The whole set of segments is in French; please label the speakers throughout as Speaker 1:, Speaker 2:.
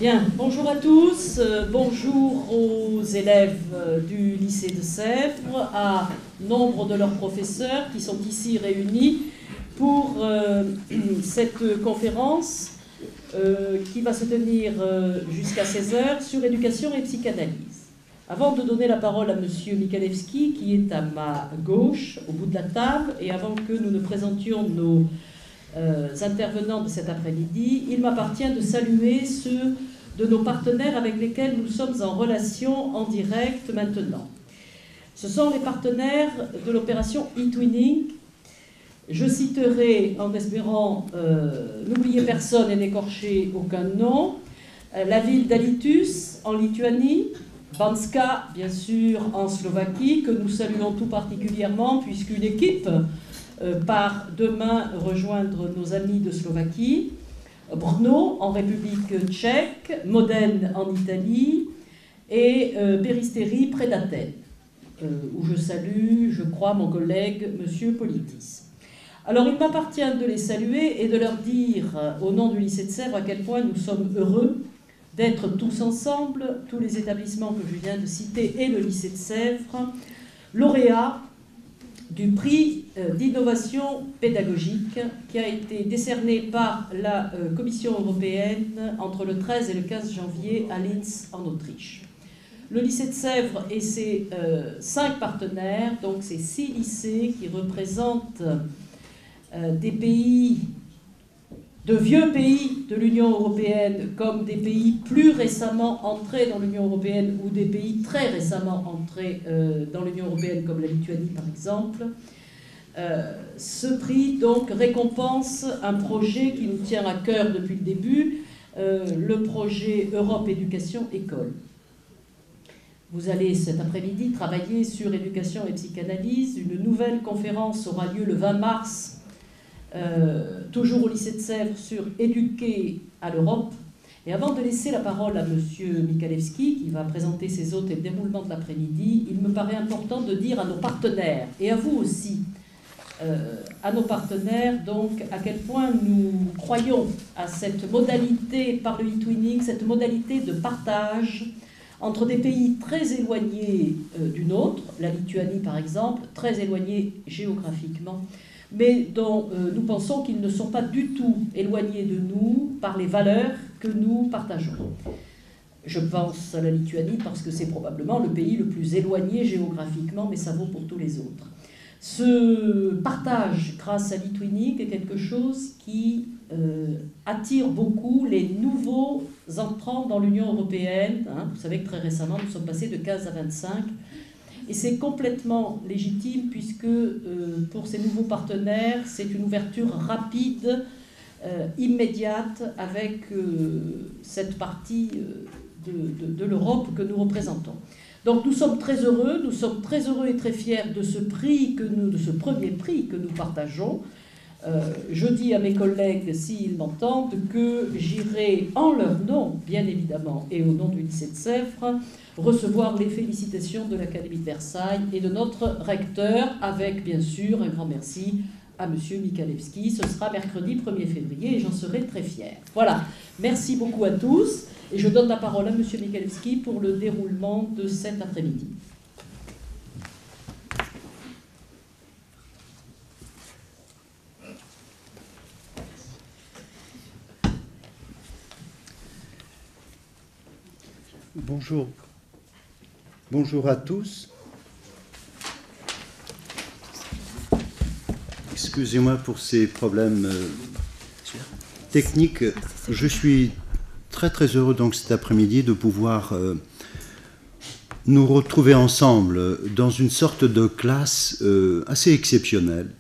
Speaker 1: Bien, bonjour à tous, bonjour aux élèves du lycée de Sèvres, à nombre de leurs professeurs qui sont ici réunis pour cette conférence qui va se tenir jusqu'à 16 h sur éducation et psychanalyse. Avant de donner la parole à M. Michalewski, qui est à ma gauche, au bout de la table, et avant que nous ne présentions nos intervenants de cet après-midi, il m'appartient de saluer ceux de nos partenaires avec lesquels nous sommes en relation en direct maintenant. Ce sont les partenaires de l'opération e-twinning. Je citerai, en espérant n'oublier personne et n'écorcher aucun nom, la ville d'Alytus en Lituanie, Banska, bien sûr, en Slovaquie, que nous saluons tout particulièrement puisqu'une équipe part demain rejoindre nos amis de Slovaquie, Brno en République tchèque, Modène en Italie et Péristeri près d'Athènes, où je salue, je crois, mon collègue M. Politis. Alors il m'appartient de les saluer et de leur dire, au nom du lycée de Sèvres, à quel point nous sommes heureux d'être tous ensemble, tous les établissements que je viens de citer et le lycée de Sèvres, lauréats du prix d'innovation pédagogique qui a été décerné par la Commission européenne entre le 13 et le 15 janvier à Linz en Autriche. Le lycée de Sèvres et ses 5 partenaires, donc ces 6 lycées qui représentent des pays, de vieux pays de l'Union européenne comme des pays plus récemment entrés dans l'Union européenne ou des pays très récemment entrés dans l'Union européenne comme la Lituanie par exemple. Ce prix donc récompense un projet qui nous tient à cœur depuis le début, le projet Europe Éducation École. Vous allez cet après-midi travailler sur éducation et psychanalyse. Une nouvelle conférence aura lieu le 20 mars toujours au lycée de Sèvres sur éduquer à l'Europe. Et avant de laisser la parole à M. Michalewski, qui va présenter ses hôtes et le déroulement de l'après-midi, il me paraît important de dire à nos partenaires, et à vous aussi, à nos partenaires, donc, à quel point nous croyons à cette modalité par le e-twinning, cette modalité de partage entre des pays très éloignés du nôtre, la Lituanie par exemple, très éloignés géographiquement, mais dont nous pensons qu'ils ne sont pas du tout éloignés de nous par les valeurs que nous partageons. Je pense à la Lituanie parce que c'est probablement le pays le plus éloigné géographiquement, mais ça vaut pour tous les autres. Ce partage grâce à l'e-twinning est quelque chose qui attire beaucoup les nouveaux entrants dans l'Union européenne. Vous savez que très récemment, nous sommes passés de 15 à 25. Et c'est complètement légitime puisque pour ces nouveaux partenaires, c'est une ouverture rapide, immédiate avec cette partie de l'Europe que nous représentons. Donc nous sommes très heureux et très fiers de ce prix de ce premier prix que nous partageons. Je dis à mes collègues, s'ils m'entendent, que j'irai en leur nom, bien évidemment, et au nom du lycée de Sèvres, recevoir les félicitations de l'Académie de Versailles et de notre recteur, avec bien sûr un grand merci à M. Michalewski. Ce sera mercredi 1er février et j'en serai très fière. Voilà, merci beaucoup à tous et je donne la parole à M. Michalewski pour le déroulement de cet après-midi.
Speaker 2: Bonjour. Bonjour à tous. Excusez-moi pour ces problèmes techniques. Je suis très heureux donc cet après-midi de pouvoir nous retrouver ensemble dans une sorte de classe assez exceptionnelle.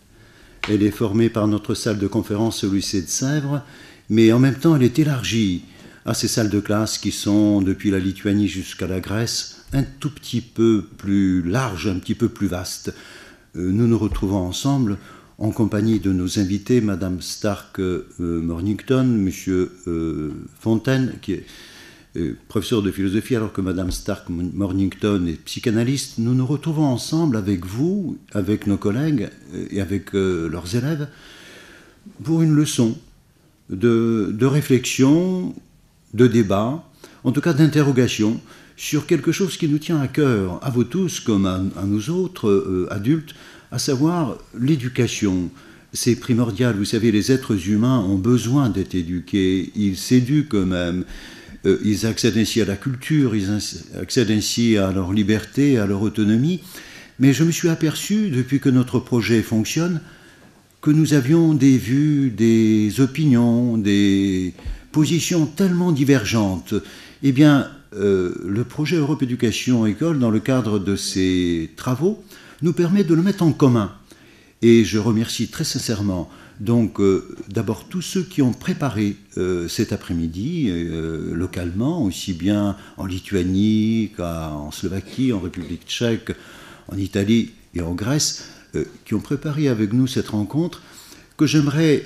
Speaker 2: Elle est formée par notre salle de conférence au lycée de Sèvres, mais en même temps elle est élargie à ces salles de classe qui sont, depuis la Lituanie jusqu'à la Grèce, un tout petit peu plus larges, un petit peu plus vastes. Nous nous retrouvons ensemble en compagnie de nos invités, Madame Stark-Mornington, Monsieur Fontaine, qui est professeur de philosophie, alors que Madame Stark-Mornington est psychanalyste. Nous nous retrouvons ensemble avec vous, avec nos collègues et avec leurs élèves, pour une leçon de réflexion, de débat en tout cas d'interrogation, sur quelque chose qui nous tient à cœur, à vous tous comme à nous autres adultes, à savoir l'éducation. C'est primordial, vous savez, les êtres humains ont besoin d'être éduqués, ils s'éduquent eux-mêmes, ils accèdent ainsi à la culture, ils accèdent ainsi à leur liberté, à leur autonomie. Mais je me suis aperçu, depuis que notre projet fonctionne, que nous avions des vues, des opinions, des positions tellement divergentes. Eh bien, le projet Europe Éducation École, dans le cadre de ses travaux, nous permet de le mettre en commun. Et je remercie très sincèrement donc d'abord tous ceux qui ont préparé cet après-midi, localement, aussi bien en Lituanie qu'en Slovaquie, en République tchèque, en Italie et en Grèce, qui ont préparé avec nous cette rencontre, que j'aimerais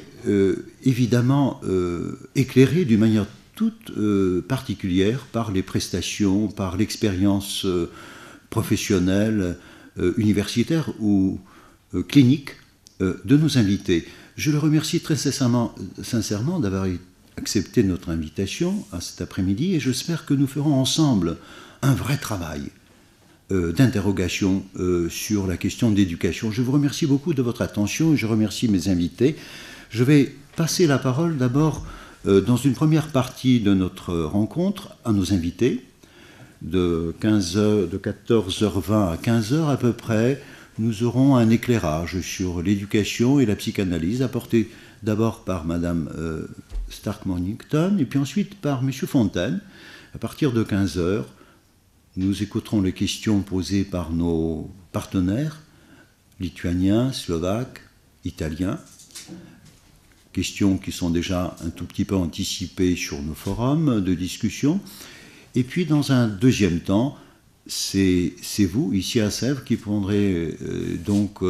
Speaker 2: évidemment éclairer d'une manière toute particulière par les prestations, par l'expérience professionnelle, universitaire ou clinique de nos invités. Je le remercie très sincèrement d'avoir accepté notre invitation à cet après-midi et j'espère que nous ferons ensemble un vrai travail d'interrogation sur la question d'éducation. Je vous remercie beaucoup de votre attention et je remercie mes invités. Je vais passer la parole d'abord dans une première partie de notre rencontre à nos invités. De 14h20 à 15h à peu près, nous aurons un éclairage sur l'éducation et la psychanalyse apporté d'abord par Madame Stark-Mornington et puis ensuite par Monsieur Fontaine. À partir de 15h, nous écouterons les questions posées par nos partenaires lituaniens, slovaques, italiens. Questions qui sont déjà un tout petit peu anticipées sur nos forums de discussion. Et puis, dans un deuxième temps, c'est vous, ici à Sèvres, qui prendrez donc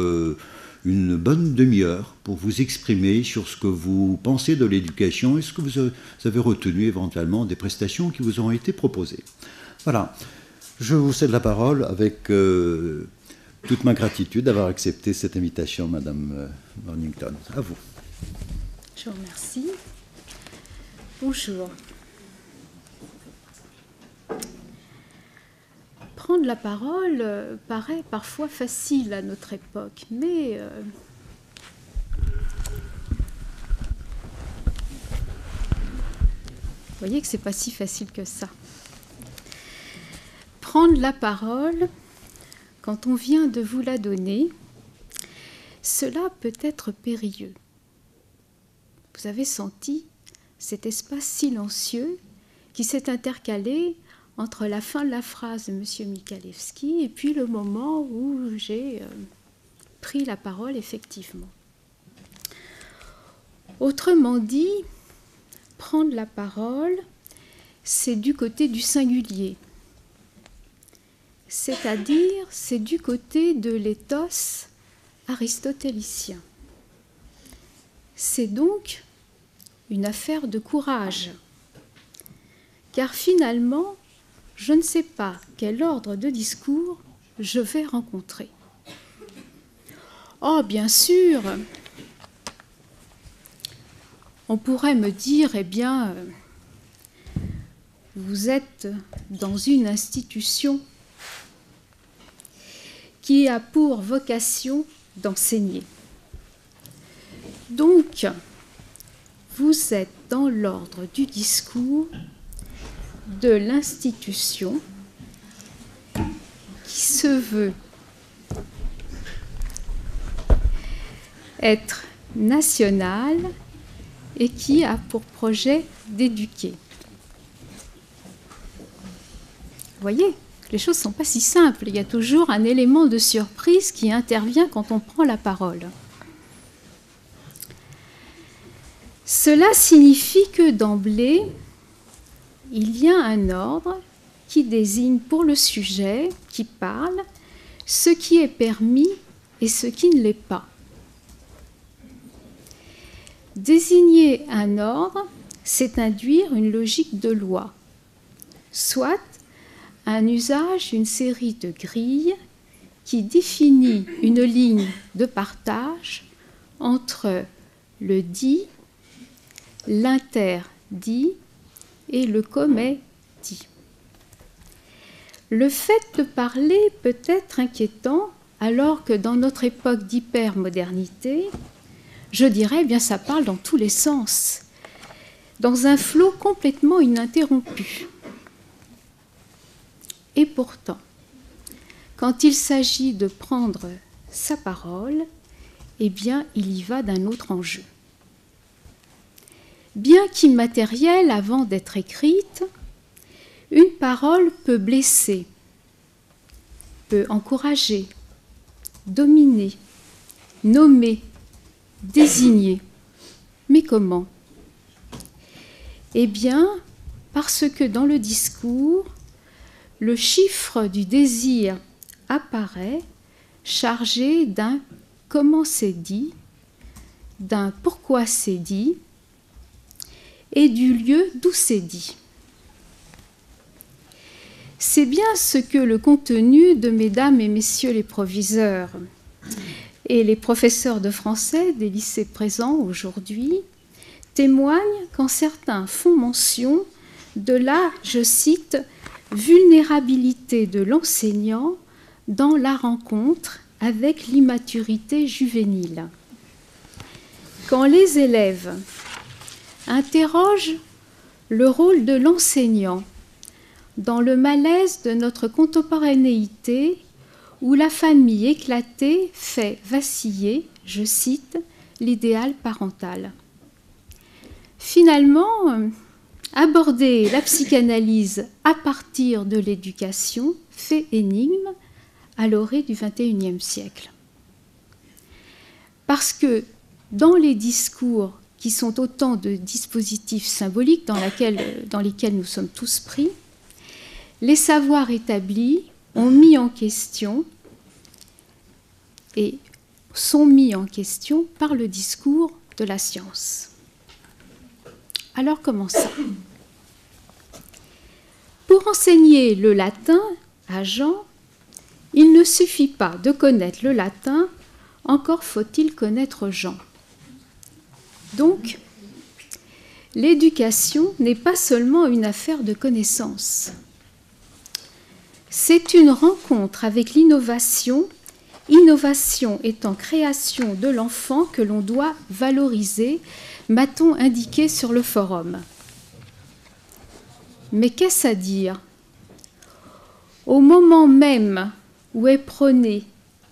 Speaker 2: une bonne demi-heure pour vous exprimer sur ce que vous pensez de l'éducation et ce que vous avez retenu éventuellement des prestations qui vous ont été proposées. Voilà. Je vous cède la parole avec toute ma gratitude d'avoir accepté cette invitation, Madame Mornington. À vous.
Speaker 3: Je vous remercie. Bonjour. Prendre la parole paraît parfois facile à notre époque, mais vous voyez que c'est pas si facile que ça. Prendre la parole, quand on vient de vous la donner, cela peut être périlleux. Vous avez senti cet espace silencieux qui s'est intercalé entre la fin de la phrase de M. Michalewski et puis le moment où j'ai pris la parole effectivement. Autrement dit, prendre la parole, c'est du côté du singulier. C'est-à-dire, c'est du côté de l'éthos aristotélicien. C'est donc une affaire de courage, car finalement, je ne sais pas quel ordre de discours je vais rencontrer. Oh, bien sûr, on pourrait me dire, eh bien, vous êtes dans une institution qui a pour vocation d'enseigner. Donc, vous êtes dans l'ordre du discours de l'institution qui se veut être nationale et qui a pour projet d'éduquer. Vous voyez, les choses ne sont pas si simples. Il y a toujours un élément de surprise qui intervient quand on prend la parole. Cela signifie que d'emblée, il y a un ordre qui désigne pour le sujet qui parle ce qui est permis et ce qui ne l'est pas. Désigner un ordre, c'est induire une logique de loi, soit un usage d'une série de grilles qui définit une ligne de partage entre le dit, l'interdit et le commet partie. Le fait de parler peut être inquiétant, alors que dans notre époque d'hypermodernité, je dirais, eh bien, ça parle dans tous les sens, dans un flot complètement ininterrompu. Et pourtant, quand il s'agit de prendre sa parole, eh bien, il y va d'un autre enjeu. Bien qu'immatérielle avant d'être écrite, une parole peut blesser, peut encourager, dominer, nommer, désigner. Mais comment? Eh bien, parce que dans le discours, le chiffre du désir apparaît chargé d'un comment c'est dit, d'un pourquoi c'est dit et du lieu d'où c'est dit. C'est bien ce que le contenu de mesdames et messieurs les proviseurs et les professeurs de français des lycées présents aujourd'hui témoigne quand certains font mention de la, je cite, vulnérabilité de l'enseignant dans la rencontre avec l'immaturité juvénile. Quand les élèves interrogent le rôle de l'enseignant dans le malaise de notre contemporanéité où la famille éclatée fait vaciller, je cite, l'idéal parental. Finalement, aborder la psychanalyse à partir de l'éducation fait énigme à l'orée du XXIe siècle. Parce que dans les discours qui sont autant de dispositifs symboliques dans lesquels nous sommes tous pris, les savoirs établis ont mis en question et sont mis en question par le discours de la science. Alors comment ça? Pour enseigner le latin à Jean, il ne suffit pas de connaître le latin, encore faut-il connaître Jean. Donc, l'éducation n'est pas seulement une affaire de connaissances. C'est une rencontre avec l'innovation, innovation étant création de l'enfant que l'on doit valoriser, m'a-t-on indiqué sur le forum. Mais qu'est-ce à dire? Au moment même où est prôné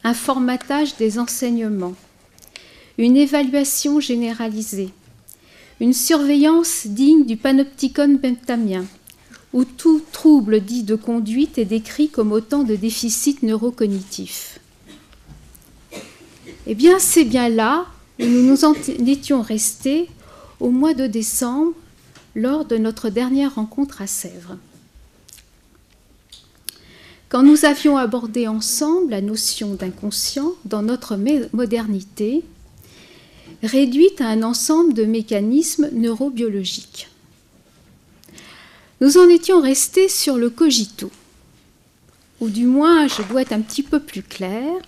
Speaker 3: un formatage des enseignements, une évaluation généralisée, une surveillance digne du panopticon bentamien, où tout trouble dit de conduite est décrit comme autant de déficits neurocognitifs. Eh bien, c'est bien là où nous nous en étions restés au mois de décembre lors de notre dernière rencontre à Sèvres. Quand nous avions abordé ensemble la notion d'inconscient dans notre modernité, réduite à un ensemble de mécanismes neurobiologiques. Nous en étions restés sur le cogito, ou du moins je dois être un petit peu plus claire.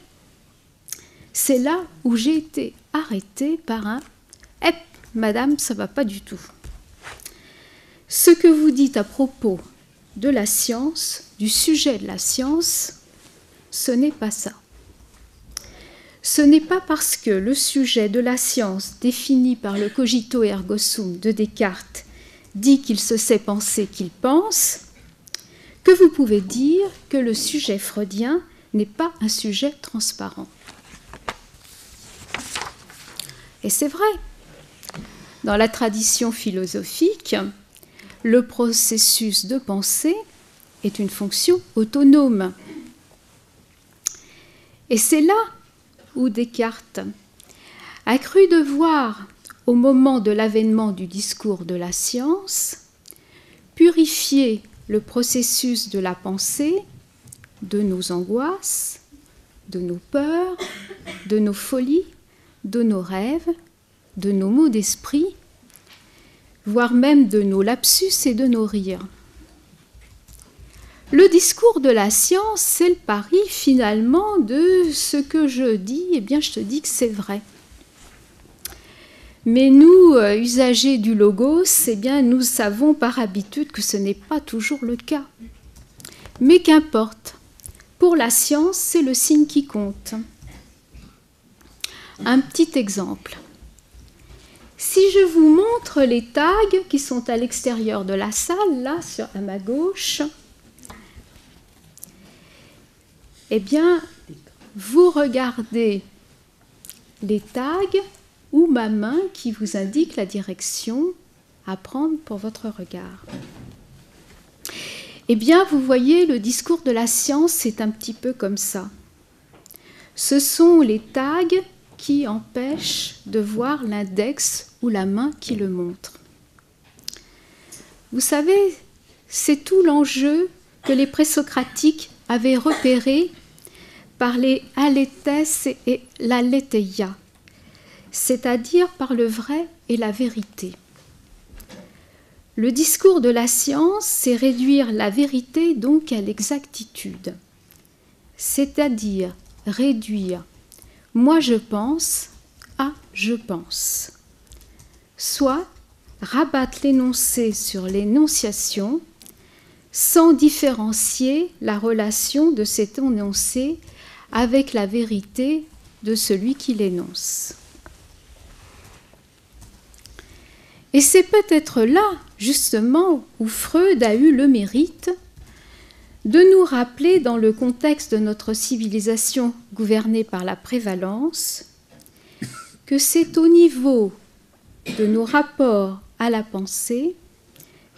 Speaker 3: C'est là où j'ai été arrêtée par un « Hep, madame, ça ne va pas du tout ». Ce que vous dites à propos de la science, du sujet de la science, ce n'est pas ça. Ce n'est pas parce que le sujet de la science défini par le cogito ergo sum de Descartes dit qu'il se sait penser qu'il pense, que vous pouvez dire que le sujet freudien n'est pas un sujet transparent. Et c'est vrai. Dans la tradition philosophique, le processus de pensée est une fonction autonome. Et c'est là où Descartes a cru devoir, au moment de l'avènement du discours de la science, purifier le processus de la pensée de nos angoisses, de nos peurs, de nos folies, de nos rêves, de nos maux d'esprit, voire même de nos lapsus et de nos rires. Le discours de la science, c'est le pari finalement de ce que je dis, eh bien je te dis que c'est vrai. Mais nous, usagers du logos, eh bien, nous savons par habitude que ce n'est pas toujours le cas. Mais qu'importe, pour la science, c'est le signe qui compte. Un petit exemple. Si je vous montre les tags qui sont à l'extérieur de la salle, là, à ma gauche, eh bien, vous regardez les tags ou ma main qui vous indique la direction à prendre pour votre regard. Eh bien, vous voyez, le discours de la science, c'est un petit peu comme ça. Ce sont les tags qui empêchent de voir l'index ou la main qui le montre. Vous savez, c'est tout l'enjeu que les présocratiques avaient repéré par les aléthès et l'alétheia, c'est-à-dire par le vrai et la vérité. Le discours de la science, c'est réduire la vérité donc à l'exactitude, c'est-à-dire réduire « moi je pense » à « je pense », soit rabattre l'énoncé sur l'énonciation sans différencier la relation de cet énoncé avec la vérité de celui qui l'énonce. Et c'est peut-être là, justement, où Freud a eu le mérite de nous rappeler, dans le contexte de notre civilisation gouvernée par la prévalence, que c'est au niveau de nos rapports à la pensée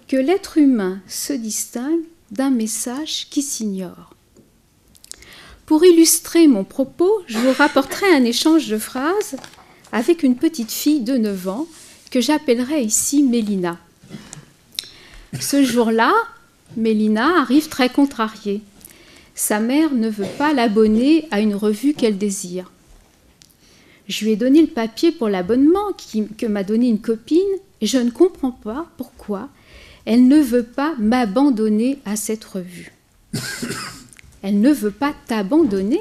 Speaker 3: que l'être humain se distingue d'un message qui s'ignore. Pour illustrer mon propos, je vous rapporterai un échange de phrases avec une petite fille de 9 ans que j'appellerai ici Mélina. Ce jour-là, Mélina arrive très contrariée. Sa mère ne veut pas l'abonner à une revue qu'elle désire. Je lui ai donné le papier pour l'abonnement que m'a donné une copine et je ne comprends pas pourquoi elle ne veut pas m'abandonner à cette revue. Elle ne veut pas t'abandonner.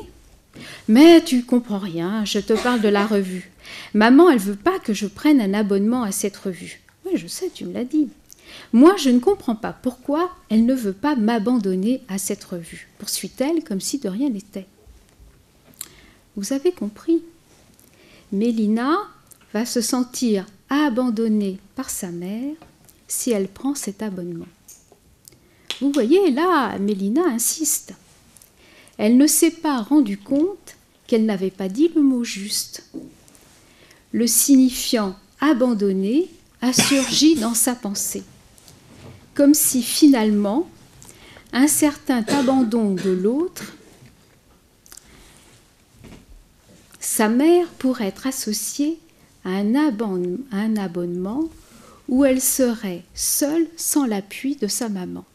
Speaker 3: Mais tu comprends rien, je te parle de la revue. Maman, elle veut pas que je prenne un abonnement à cette revue. Oui, je sais, tu me l'as dit. Moi, je ne comprends pas pourquoi elle ne veut pas m'abandonner à cette revue, poursuit-elle comme si de rien n'était. Vous avez compris. Mélina va se sentir abandonnée par sa mère si elle prend cet abonnement. Vous voyez, là, Mélina insiste. Elle ne s'est pas rendue compte qu'elle n'avait pas dit le mot juste. Le signifiant abandonné a surgi dans sa pensée, comme si finalement un certain abandon de l'autre, sa mère pourrait être associée à un abonnement où elle serait seule sans l'appui de sa maman.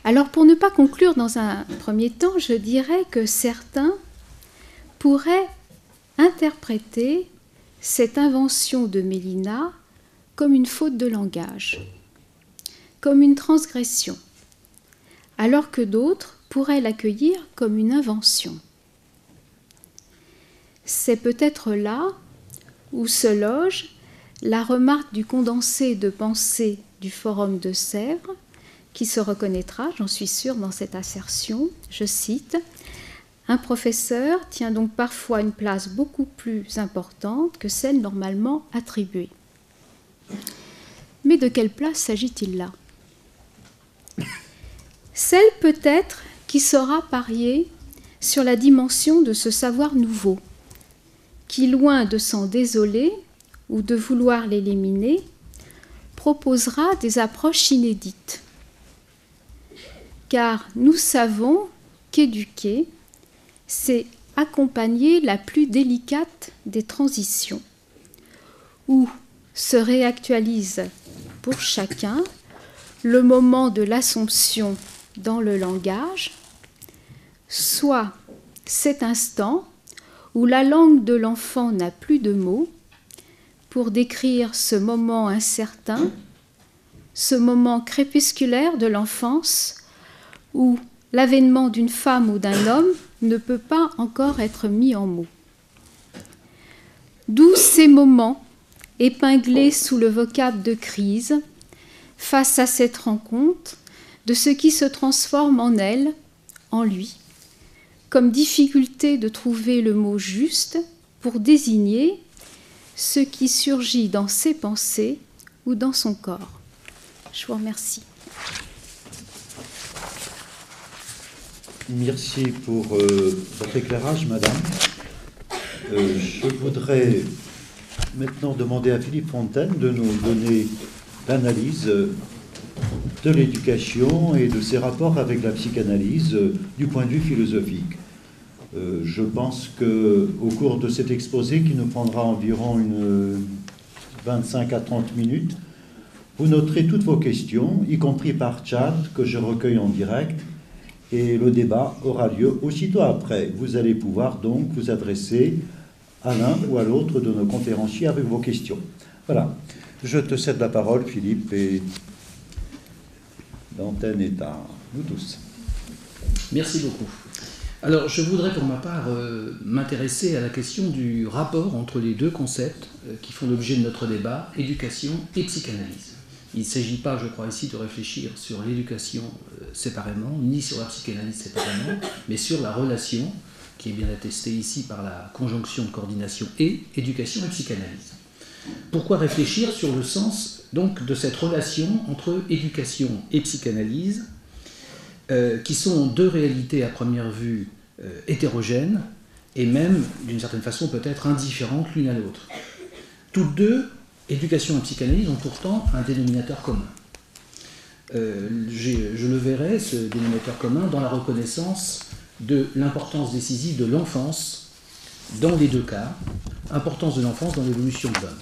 Speaker 3: Alors pour ne pas conclure dans un premier temps, je dirais que certains pourraient interpréter cette invention de Mélina comme une faute de langage, comme une transgression, alors que d'autres pourraient l'accueillir comme une invention. C'est peut-être là où se loge la remarque du condensé de pensée du Forum de Sèvres, qui se reconnaîtra, j'en suis sûre, dans cette assertion. Je cite, « Un professeur tient donc parfois une place beaucoup plus importante que celle normalement attribuée. » Mais de quelle place s'agit-il là? Celle peut-être qui saura parier sur la dimension de ce savoir nouveau, qui, loin de s'en désoler ou de vouloir l'éliminer, proposera des approches inédites. Car nous savons qu'éduquer, c'est accompagner la plus délicate des transitions, où se réactualise pour chacun le moment de l'assomption dans le langage, soit cet instant où la langue de l'enfant n'a plus de mots pour décrire ce moment incertain, ce moment crépusculaire de l'enfance où l'avènement d'une femme ou d'un homme ne peut pas encore être mis en mots. D'où ces moments épinglés sous le vocable de crise, face à cette rencontre de ce qui se transforme en elle, en lui, comme difficulté de trouver le mot juste pour désigner ce qui surgit dans ses pensées ou dans son corps. Je vous remercie.
Speaker 2: Merci pour votre éclairage, madame. Je voudrais maintenant demander à Philippe Fontaine de nous donner l'analyse de l'éducation et de ses rapports avec la psychanalyse du point de vue philosophique. Je pense qu'au cours de cet exposé, qui nous prendra environ 25 à 30 minutes, vous noterez toutes vos questions, y compris par chat, que je recueille en direct, et le débat aura lieu aussitôt après. Vous allez pouvoir donc vous adresser à l'un ou à l'autre de nos conférenciers avec vos questions. Voilà. Je te cède la parole, Philippe, et l'antenne est à nous tous.
Speaker 4: Merci beaucoup. Alors, je voudrais pour ma part m'intéresser à la question du rapport entre les deux concepts qui font l'objet de notre débat, éducation et psychanalyse. Il ne s'agit pas, je crois, ici de réfléchir sur l'éducation séparément, ni sur la psychanalyse séparément, mais sur la relation qui est bien attestée ici par la conjonction de coordination et éducation et psychanalyse. Pourquoi réfléchir sur le sens donc de cette relation entre éducation et psychanalyse, qui sont deux réalités à première vue hétérogènes et même d'une certaine façon peut-être indifférentes l'une à l'autre. Toutes deux, éducation et psychanalyse, ont pourtant un dénominateur commun. Je le verrai, ce dénominateur commun, dans la reconnaissance de l'importance décisive de l'enfance dans les deux cas, importance de l'enfance dans l'évolution de l'homme.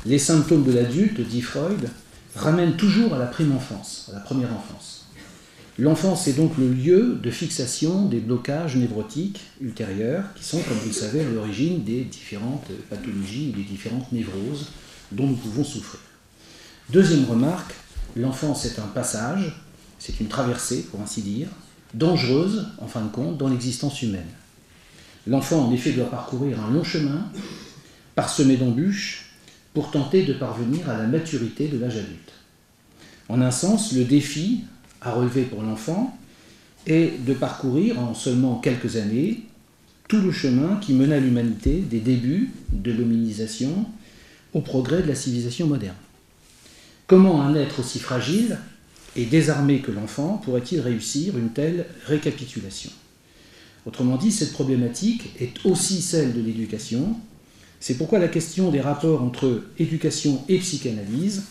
Speaker 4: Les symptômes de l'adulte, dit Freud, ramènent toujours à la prime enfance, à la première enfance. L'enfance est donc le lieu de fixation des blocages névrotiques ultérieurs qui sont, comme vous le savez, à l'origine des différentes pathologies, des différentes névroses dont nous pouvons souffrir. Deuxième remarque, l'enfance est un passage, c'est une traversée, pour ainsi dire, dangereuse, en fin de compte, dans l'existence humaine. L'enfant, en effet, doit parcourir un long chemin, parsemé d'embûches, pour tenter de parvenir à la maturité de l'âge adulte. En un sens, le défi à relever pour l'enfant est de parcourir en seulement quelques années tout le chemin qui mena l'humanité des débuts de l'hominisation au progrès de la civilisation moderne. Comment un être aussi fragile et désarmé que l'enfant pourrait-il réussir une telle récapitulation ? Autrement dit, cette problématique est aussi celle de l'éducation. C'est pourquoi la question des rapports entre éducation et psychanalyse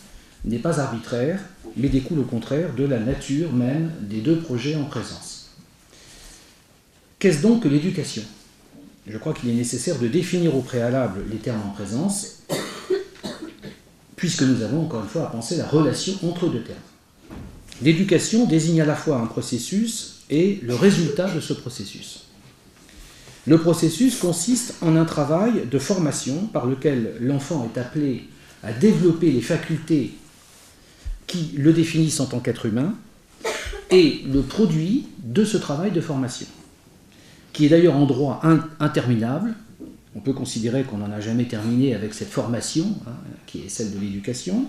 Speaker 4: n'est pas arbitraire, mais découle au contraire de la nature même des deux projets en présence. Qu'est-ce donc que l'éducation ? Je crois qu'il est nécessaire de définir au préalable les termes en présence, puisque nous avons encore une fois à penser la relation entre deux termes. L'éducation désigne à la fois un processus et le résultat de ce processus. Le processus consiste en un travail de formation par lequel l'enfant est appelé à développer les facultés qui le définissent en tant qu'être humain, et le produit de ce travail de formation, qui est d'ailleurs en droit interminable. On peut considérer qu'on n'en a jamais terminé avec cette formation, qui est celle de l'éducation,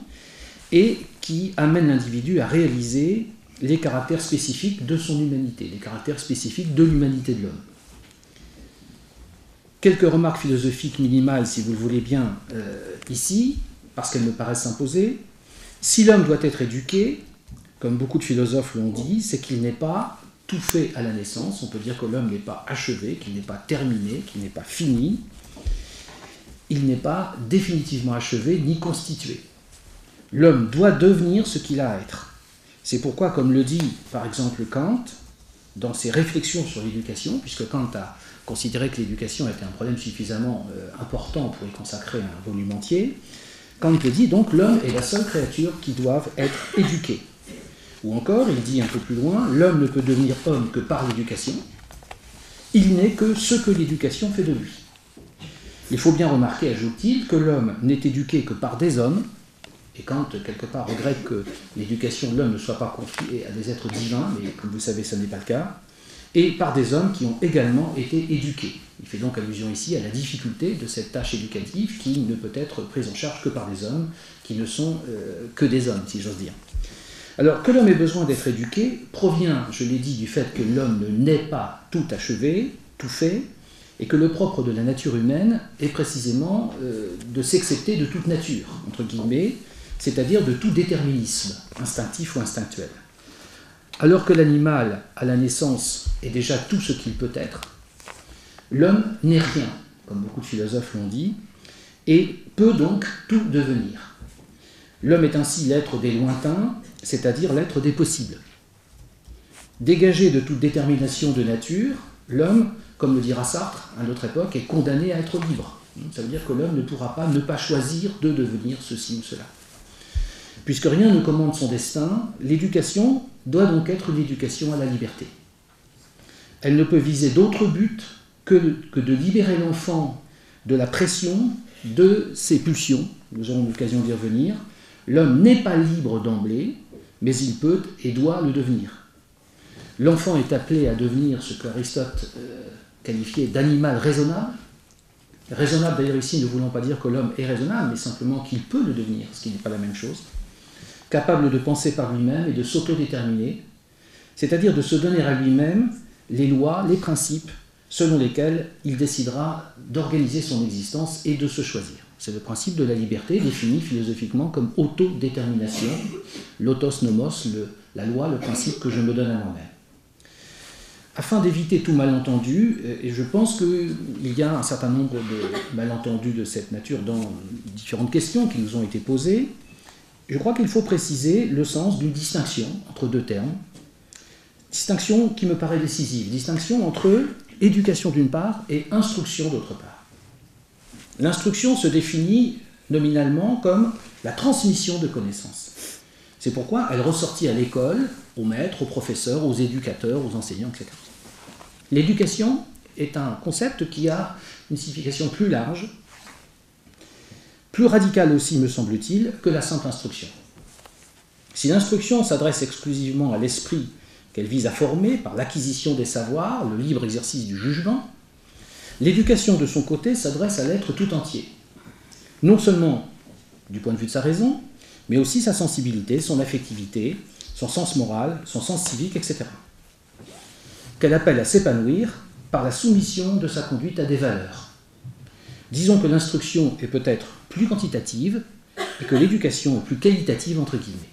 Speaker 4: et qui amène l'individu à réaliser les caractères spécifiques de son humanité, les caractères spécifiques de l'humanité de l'homme. Quelques remarques philosophiques minimales, si vous le voulez bien, ici, parce qu'elles me paraissent s'imposer. Si l'homme doit être éduqué, comme beaucoup de philosophes l'ont dit, c'est qu'il n'est pas tout fait à la naissance. On peut dire que l'homme n'est pas achevé, qu'il n'est pas terminé, qu'il n'est pas fini. Il n'est pas définitivement achevé ni constitué. L'homme doit devenir ce qu'il a à être. C'est pourquoi, comme le dit par exemple Kant, dans ses réflexions sur l'éducation, puisque Kant a considéré que l'éducation était un problème suffisamment important pour y consacrer un volume entier, Kant le dit donc, l'homme est la seule créature qui doit être éduquée. Ou encore, il dit un peu plus loin, l'homme ne peut devenir homme que par l'éducation, il n'est que ce que l'éducation fait de lui. Il faut bien remarquer, ajoute-t-il, que l'homme n'est éduqué que par des hommes, et Kant, quelque part, regrette que l'éducation de l'homme ne soit pas confiée à des êtres divins, mais comme vous savez, ce n'est pas le cas. et par des hommes qui ont également été éduqués. Il fait donc allusion ici à la difficulté de cette tâche éducative qui ne peut être prise en charge que par des hommes qui ne sont que des hommes, si j'ose dire. Alors, que l'homme ait besoin d'être éduqué provient, je l'ai dit, du fait que l'homme ne naît pas tout achevé, tout fait, et que le propre de la nature humaine est précisément de s'excepter de toute nature, entre guillemets, c'est-à-dire de tout déterminisme, instinctif ou instinctuel. Alors que l'animal, à la naissance, est déjà tout ce qu'il peut être, l'homme n'est rien, comme beaucoup de philosophes l'ont dit, et peut donc tout devenir. L'homme est ainsi l'être des lointains, c'est-à-dire l'être des possibles. Dégagé de toute détermination de nature, l'homme, comme le dira Sartre à notre époque, est condamné à être libre. Ça veut dire que l'homme ne pourra pas ne pas choisir de devenir ceci ou cela. Puisque rien ne commande son destin, l'éducation doit donc être l'éducation à la liberté. Elle ne peut viser d'autre but que de libérer l'enfant de la pression de ses pulsions. Nous aurons l'occasion d'y revenir. L'homme n'est pas libre d'emblée, mais il peut et doit le devenir. L'enfant est appelé à devenir ce qu'Aristote qualifiait d'animal raisonnable. Raisonnable d'ailleurs ici ne voulant pas dire que l'homme est raisonnable, mais simplement qu'il peut le devenir, ce qui n'est pas la même chose. Capable de penser par lui-même et de s'autodéterminer, c'est-à-dire de se donner à lui-même les lois, les principes selon lesquels il décidera d'organiser son existence et de se choisir. C'est le principe de la liberté défini philosophiquement comme autodétermination, l'autos nomos, la loi, le principe que je me donne à moi-même. Afin d'éviter tout malentendu, et je pense qu'il y a un certain nombre de malentendus de cette nature dans différentes questions qui nous ont été posées, je crois qu'il faut préciser le sens d'une distinction entre deux termes, distinction qui me paraît décisive, distinction entre éducation d'une part et instruction d'autre part. L'instruction se définit nominalement comme la transmission de connaissances. C'est pourquoi elle ressortit à l'école, aux maîtres, aux professeurs, aux éducateurs, aux enseignants, etc. L'éducation est un concept qui a une signification plus large, plus radicale aussi, me semble-t-il, que la simple instruction. Si l'instruction s'adresse exclusivement à l'esprit qu'elle vise à former par l'acquisition des savoirs, le libre exercice du jugement, l'éducation de son côté s'adresse à l'être tout entier, non seulement du point de vue de sa raison, mais aussi sa sensibilité, son affectivité, son sens moral, son sens civique, etc. Qu'elle appelle à s'épanouir par la soumission de sa conduite à des valeurs. Disons que l'instruction est peut-être plus quantitative et que l'éducation est plus qualitative, entre guillemets.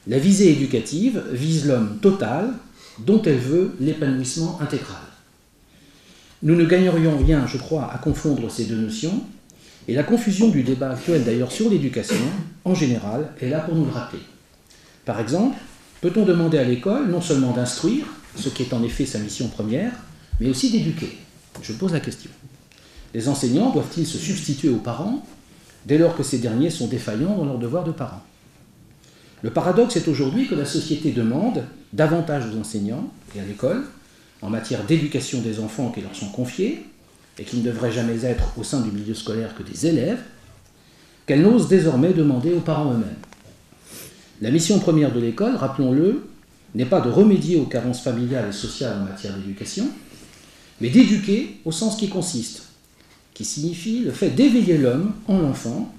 Speaker 4: La visée éducative vise l'homme total dont elle veut l'épanouissement intégral. Nous ne gagnerions rien, je crois, à confondre ces deux notions, et la confusion du débat actuel d'ailleurs sur l'éducation, en général, est là pour nous le rappeler. Par exemple, peut-on demander à l'école non seulement d'instruire, ce qui est en effet sa mission première, mais aussi d'éduquer? Je pose la question. Les enseignants doivent-ils se substituer aux parents dès lors que ces derniers sont défaillants dans leur devoir de parents? Le paradoxe est aujourd'hui que la société demande davantage aux enseignants et à l'école en matière d'éducation des enfants qui leur sont confiés et qui ne devraient jamais être au sein du milieu scolaire que des élèves, qu'elle n'ose désormais demander aux parents eux-mêmes. La mission première de l'école, rappelons-le, n'est pas de remédier aux carences familiales et sociales en matière d'éducation, mais d'éduquer au sens qui consiste, qui signifie le fait d'éveiller l'homme en l'enfant,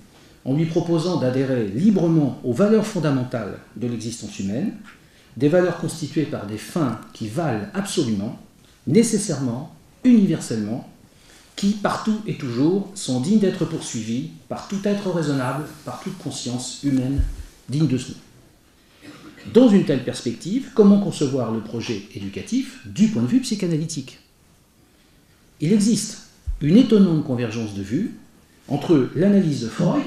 Speaker 4: en lui proposant d'adhérer librement aux valeurs fondamentales de l'existence humaine, des valeurs constituées par des fins qui valent absolument, nécessairement, universellement, qui, partout et toujours, sont dignes d'être poursuivies par tout être raisonnable, par toute conscience humaine digne de ce nom. Dans une telle perspective, comment concevoir le projet éducatif du point de vue psychanalytique? Il existe une étonnante convergence de vues entre l'analyse de Freud,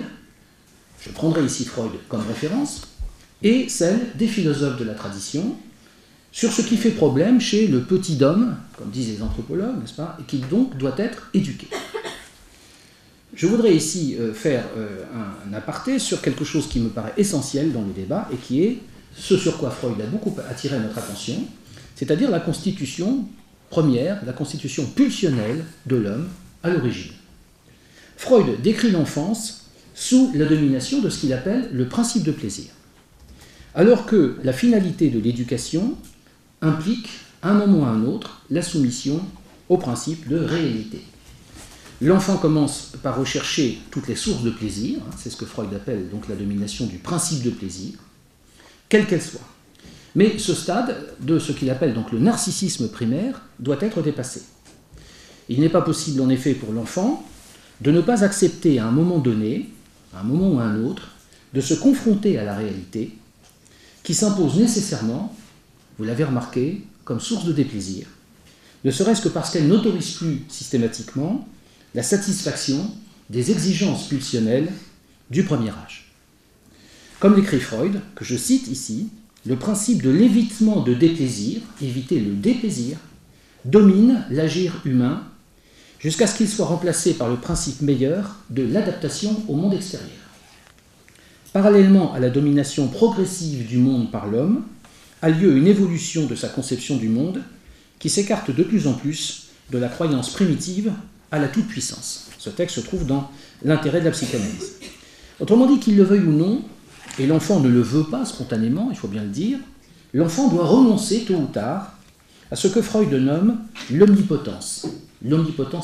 Speaker 4: je prendrai ici Freud comme référence, et celle des philosophes de la tradition, sur ce qui fait problème chez le petit homme, comme disent les anthropologues, n'est-ce pas, et qui donc doit être éduqué. Je voudrais ici faire un aparté sur quelque chose qui me paraît essentiel dans le débat, et qui est ce sur quoi Freud a beaucoup attiré notre attention, c'est-à-dire la constitution première, la constitution pulsionnelle de l'homme à l'origine. Freud décrit l'enfance sous la domination de ce qu'il appelle le principe de plaisir. Alors que la finalité de l'éducation implique à un moment ou à un autre, la soumission au principe de réalité. L'enfant commence par rechercher toutes les sources de plaisir, c'est ce que Freud appelle donc la domination du principe de plaisir, quelle qu'elle soit. Mais ce stade de ce qu'il appelle donc le narcissisme primaire doit être dépassé. Il n'est pas possible en effet pour l'enfant de ne pas accepter à un moment donné, à un moment ou à un autre, de se confronter à la réalité qui s'impose nécessairement, vous l'avez remarqué, comme source de déplaisir, ne serait-ce que parce qu'elle n'autorise plus systématiquement la satisfaction des exigences pulsionnelles du premier âge. Comme l'écrit Freud, que je cite ici, le principe de l'évitement de déplaisir, éviter le déplaisir, domine l'agir humain jusqu'à ce qu'il soit remplacé par le principe meilleur de l'adaptation au monde extérieur. Parallèlement à la domination progressive du monde par l'homme, a lieu une évolution de sa conception du monde qui s'écarte de plus en plus de la croyance primitive à la toute-puissance. Ce texte se trouve dans l'intérêt de la psychanalyse. Autrement dit, qu'il le veuille ou non, et l'enfant ne le veut pas spontanément, il faut bien le dire, l'enfant doit renoncer tôt ou tard à ce que Freud nomme l'omnipotence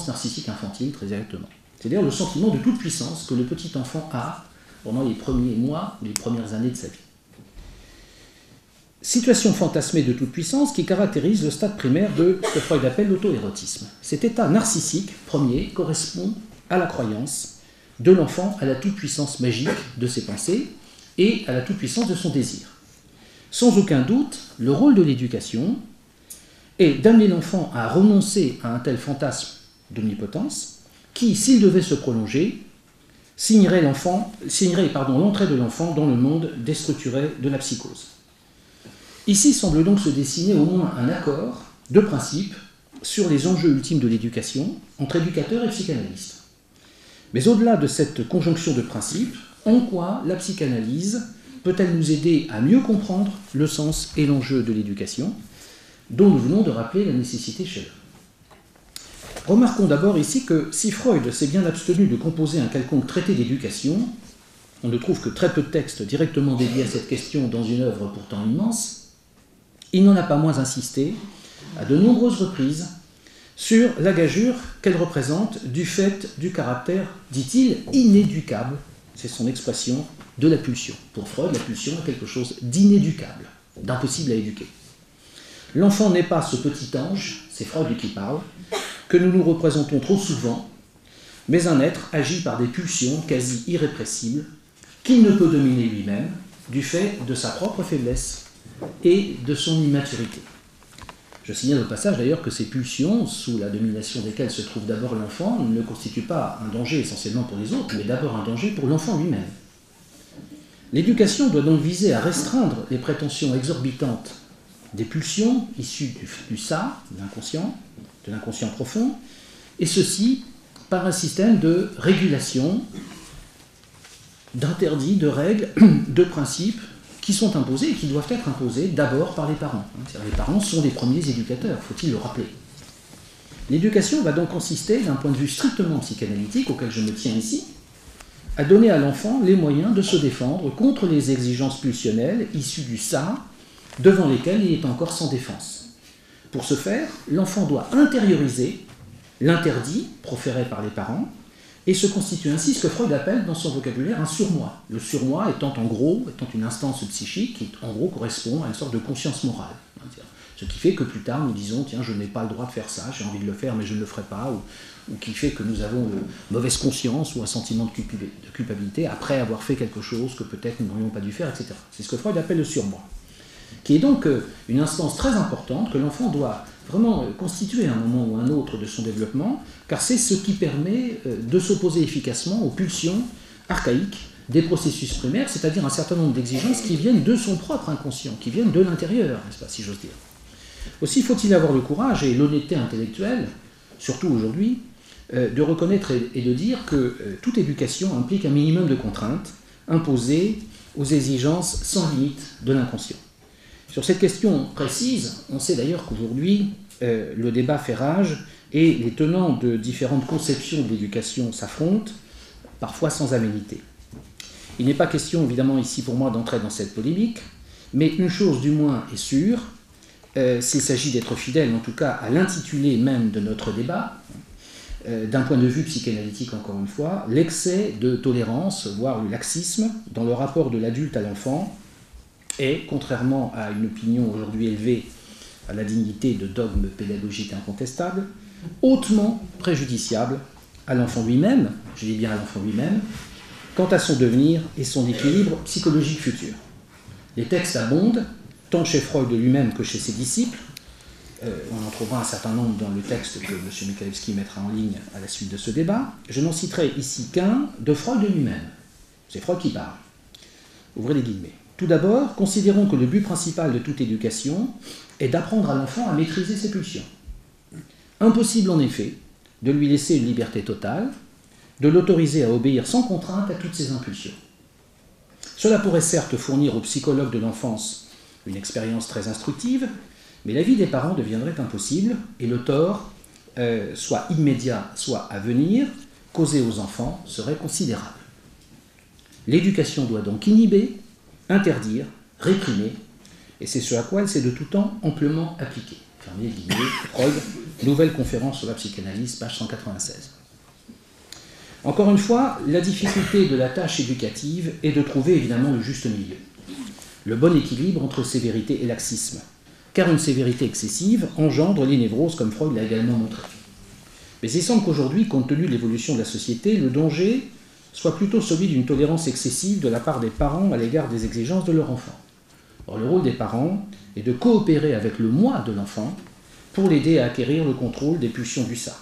Speaker 4: narcissique infantile, très exactement. C'est-à-dire le sentiment de toute-puissance que le petit enfant a pendant les premiers mois, les premières années de sa vie. Situation fantasmée de toute-puissance qui caractérise le stade primaire de ce que Freud appelle l'auto-érotisme. Cet état narcissique premier correspond à la croyance de l'enfant à la toute-puissance magique de ses pensées et à la toute-puissance de son désir. Sans aucun doute, le rôle de l'éducation est d'amener l'enfant à renoncer à un tel fantasme d'omnipotence qui, s'il devait se prolonger, signerait l'entrée de l'enfant dans le monde déstructuré de la psychose. Ici semble donc se dessiner au moins un accord de principe sur les enjeux ultimes de l'éducation entre éducateurs et psychanalystes. Mais au-delà de cette conjonction de principes, en quoi la psychanalyse peut-elle nous aider à mieux comprendre le sens et l'enjeu de l'éducation, dont nous venons de rappeler la nécessité chez eux? Remarquons d'abord ici que si Freud s'est bien abstenu de composer un quelconque traité d'éducation, on ne trouve que très peu de textes directement dédiés à cette question dans une œuvre pourtant immense, il n'en a pas moins insisté, à de nombreuses reprises, sur la gageure qu'elle représente du fait du caractère, dit-il, inéducable, c'est son expression, de la pulsion. Pour Freud, la pulsion est quelque chose d'inéducable, d'impossible à éduquer. L'enfant n'est pas ce petit ange, c'est Freud qui parle, que nous nous représentons trop souvent, mais un être agi par des pulsions quasi irrépressibles, qu'il ne peut dominer lui-même, du fait de sa propre faiblesse et de son immaturité. Je signale au passage d'ailleurs que ces pulsions, sous la domination desquelles se trouve d'abord l'enfant, ne constituent pas un danger essentiellement pour les autres, mais d'abord un danger pour l'enfant lui-même. L'éducation doit donc viser à restreindre les prétentions exorbitantes des pulsions issues du ça, de l'inconscient profond, et ceci par un système de régulation, d'interdits, de règles, de principes qui sont imposés et qui doivent être imposés d'abord par les parents. Les parents sont les premiers éducateurs, faut-il le rappeler. L'éducation va donc consister, d'un point de vue strictement psychanalytique, auquel je me tiens ici, à donner à l'enfant les moyens de se défendre contre les exigences pulsionnelles issues du ça, devant lesquelles il est encore sans défense. Pour ce faire, l'enfant doit intérioriser l'interdit proféré par les parents et se constitue ainsi ce que Freud appelle dans son vocabulaire un surmoi. Le surmoi étant une instance psychique qui en gros correspond à une sorte de conscience morale. Ce qui fait que plus tard nous disons tiens, je n'ai pas le droit de faire ça, j'ai envie de le faire mais je ne le ferai pas, ou qui fait que nous avons une mauvaise conscience ou un sentiment de culpabilité après avoir fait quelque chose que peut-être nous n'aurions pas dû faire, etc. C'est ce que Freud appelle le surmoi, qui est donc une instance très importante que l'enfant doit vraiment constituer à un moment ou un autre de son développement, car c'est ce qui permet de s'opposer efficacement aux pulsions archaïques des processus primaires, c'est-à-dire un certain nombre d'exigences qui viennent de son propre inconscient, qui viennent de l'intérieur, n'est-ce pas, si j'ose dire. Aussi faut-il avoir le courage et l'honnêteté intellectuelle, surtout aujourd'hui, de reconnaître et de dire que toute éducation implique un minimum de contraintes imposées aux exigences sans limite de l'inconscient. Sur cette question précise, on sait d'ailleurs qu'aujourd'hui, le débat fait rage et les tenants de différentes conceptions de l'éducation s'affrontent, parfois sans aménité. Il n'est pas question, évidemment, ici pour moi d'entrer dans cette polémique, mais une chose du moins est sûre, s'il s'agit d'être fidèle, en tout cas, à l'intitulé même de notre débat, d'un point de vue psychanalytique, encore une fois, l'excès de tolérance, voire le laxisme, dans le rapport de l'adulte à l'enfant, est, contrairement à une opinion aujourd'hui élevée à la dignité de dogme pédagogique incontestable, hautement préjudiciable à l'enfant lui-même, je dis bien à l'enfant lui-même, quant à son devenir et son équilibre psychologique futur. Les textes abondent, tant chez Freud lui-même que chez ses disciples. On en trouvera un certain nombre dans le texte que M. Michalewski mettra en ligne à la suite de ce débat. Je n'en citerai ici qu'un de Freud lui-même. C'est Freud qui parle. Ouvrez les guillemets. Tout d'abord, considérons que le but principal de toute éducation est d'apprendre à l'enfant à maîtriser ses pulsions. Impossible en effet de lui laisser une liberté totale, de l'autoriser à obéir sans contrainte à toutes ses impulsions. Cela pourrait certes fournir au psychologue de l'enfance une expérience très instructive, mais la vie des parents deviendrait impossible et le tort, soit immédiat, soit à venir, causé aux enfants serait considérable. L'éducation doit donc inhiber, interdire, réprimer, et c'est ce à quoi elle s'est de tout temps amplement appliquée. Fermez les guillemets, Freud, Nouvelle conférence sur la psychanalyse, page 196. Encore une fois, la difficulté de la tâche éducative est de trouver évidemment le juste milieu, le bon équilibre entre sévérité et laxisme, car une sévérité excessive engendre les névroses, comme Freud l'a également montré. Mais il semble qu'aujourd'hui, compte tenu de l'évolution de la société, le danger soit plutôt celui d'une tolérance excessive de la part des parents à l'égard des exigences de leur enfant. Or, le rôle des parents est de coopérer avec le moi de l'enfant pour l'aider à acquérir le contrôle des pulsions du ça.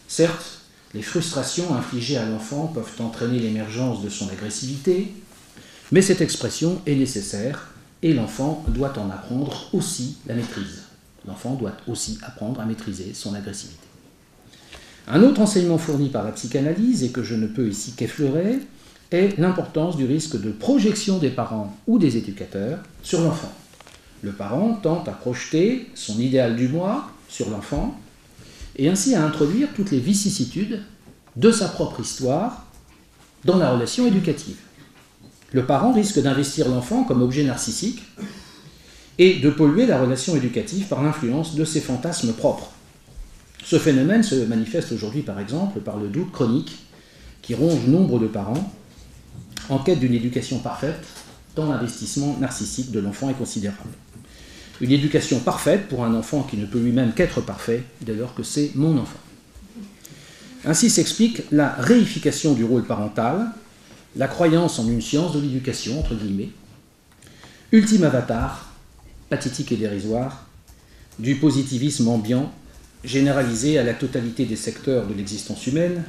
Speaker 4: Certes, les frustrations infligées à l'enfant peuvent entraîner l'émergence de son agressivité, mais cette expression est nécessaire et l'enfant doit en apprendre aussi la maîtrise. L'enfant doit aussi apprendre à maîtriser son agressivité. Un autre enseignement fourni par la psychanalyse, et que je ne peux ici qu'effleurer, est l'importance du risque de projection des parents ou des éducateurs sur l'enfant. Le parent tente à projeter son idéal du moi sur l'enfant, et ainsi à introduire toutes les vicissitudes de sa propre histoire dans la relation éducative. Le parent risque d'investir l'enfant comme objet narcissique et de polluer la relation éducative par l'influence de ses fantasmes propres. Ce phénomène se manifeste aujourd'hui par exemple par le doute chronique qui ronge nombre de parents en quête d'une éducation parfaite, tant l'investissement narcissique de l'enfant est considérable. Une éducation parfaite pour un enfant qui ne peut lui-même qu'être parfait dès lors que c'est mon enfant. Ainsi s'explique la réification du rôle parental, la croyance en une science de l'éducation, entre guillemets, ultime avatar, pathétique et dérisoire, du positivisme ambiant, généralisé à la totalité des secteurs de l'existence humaine,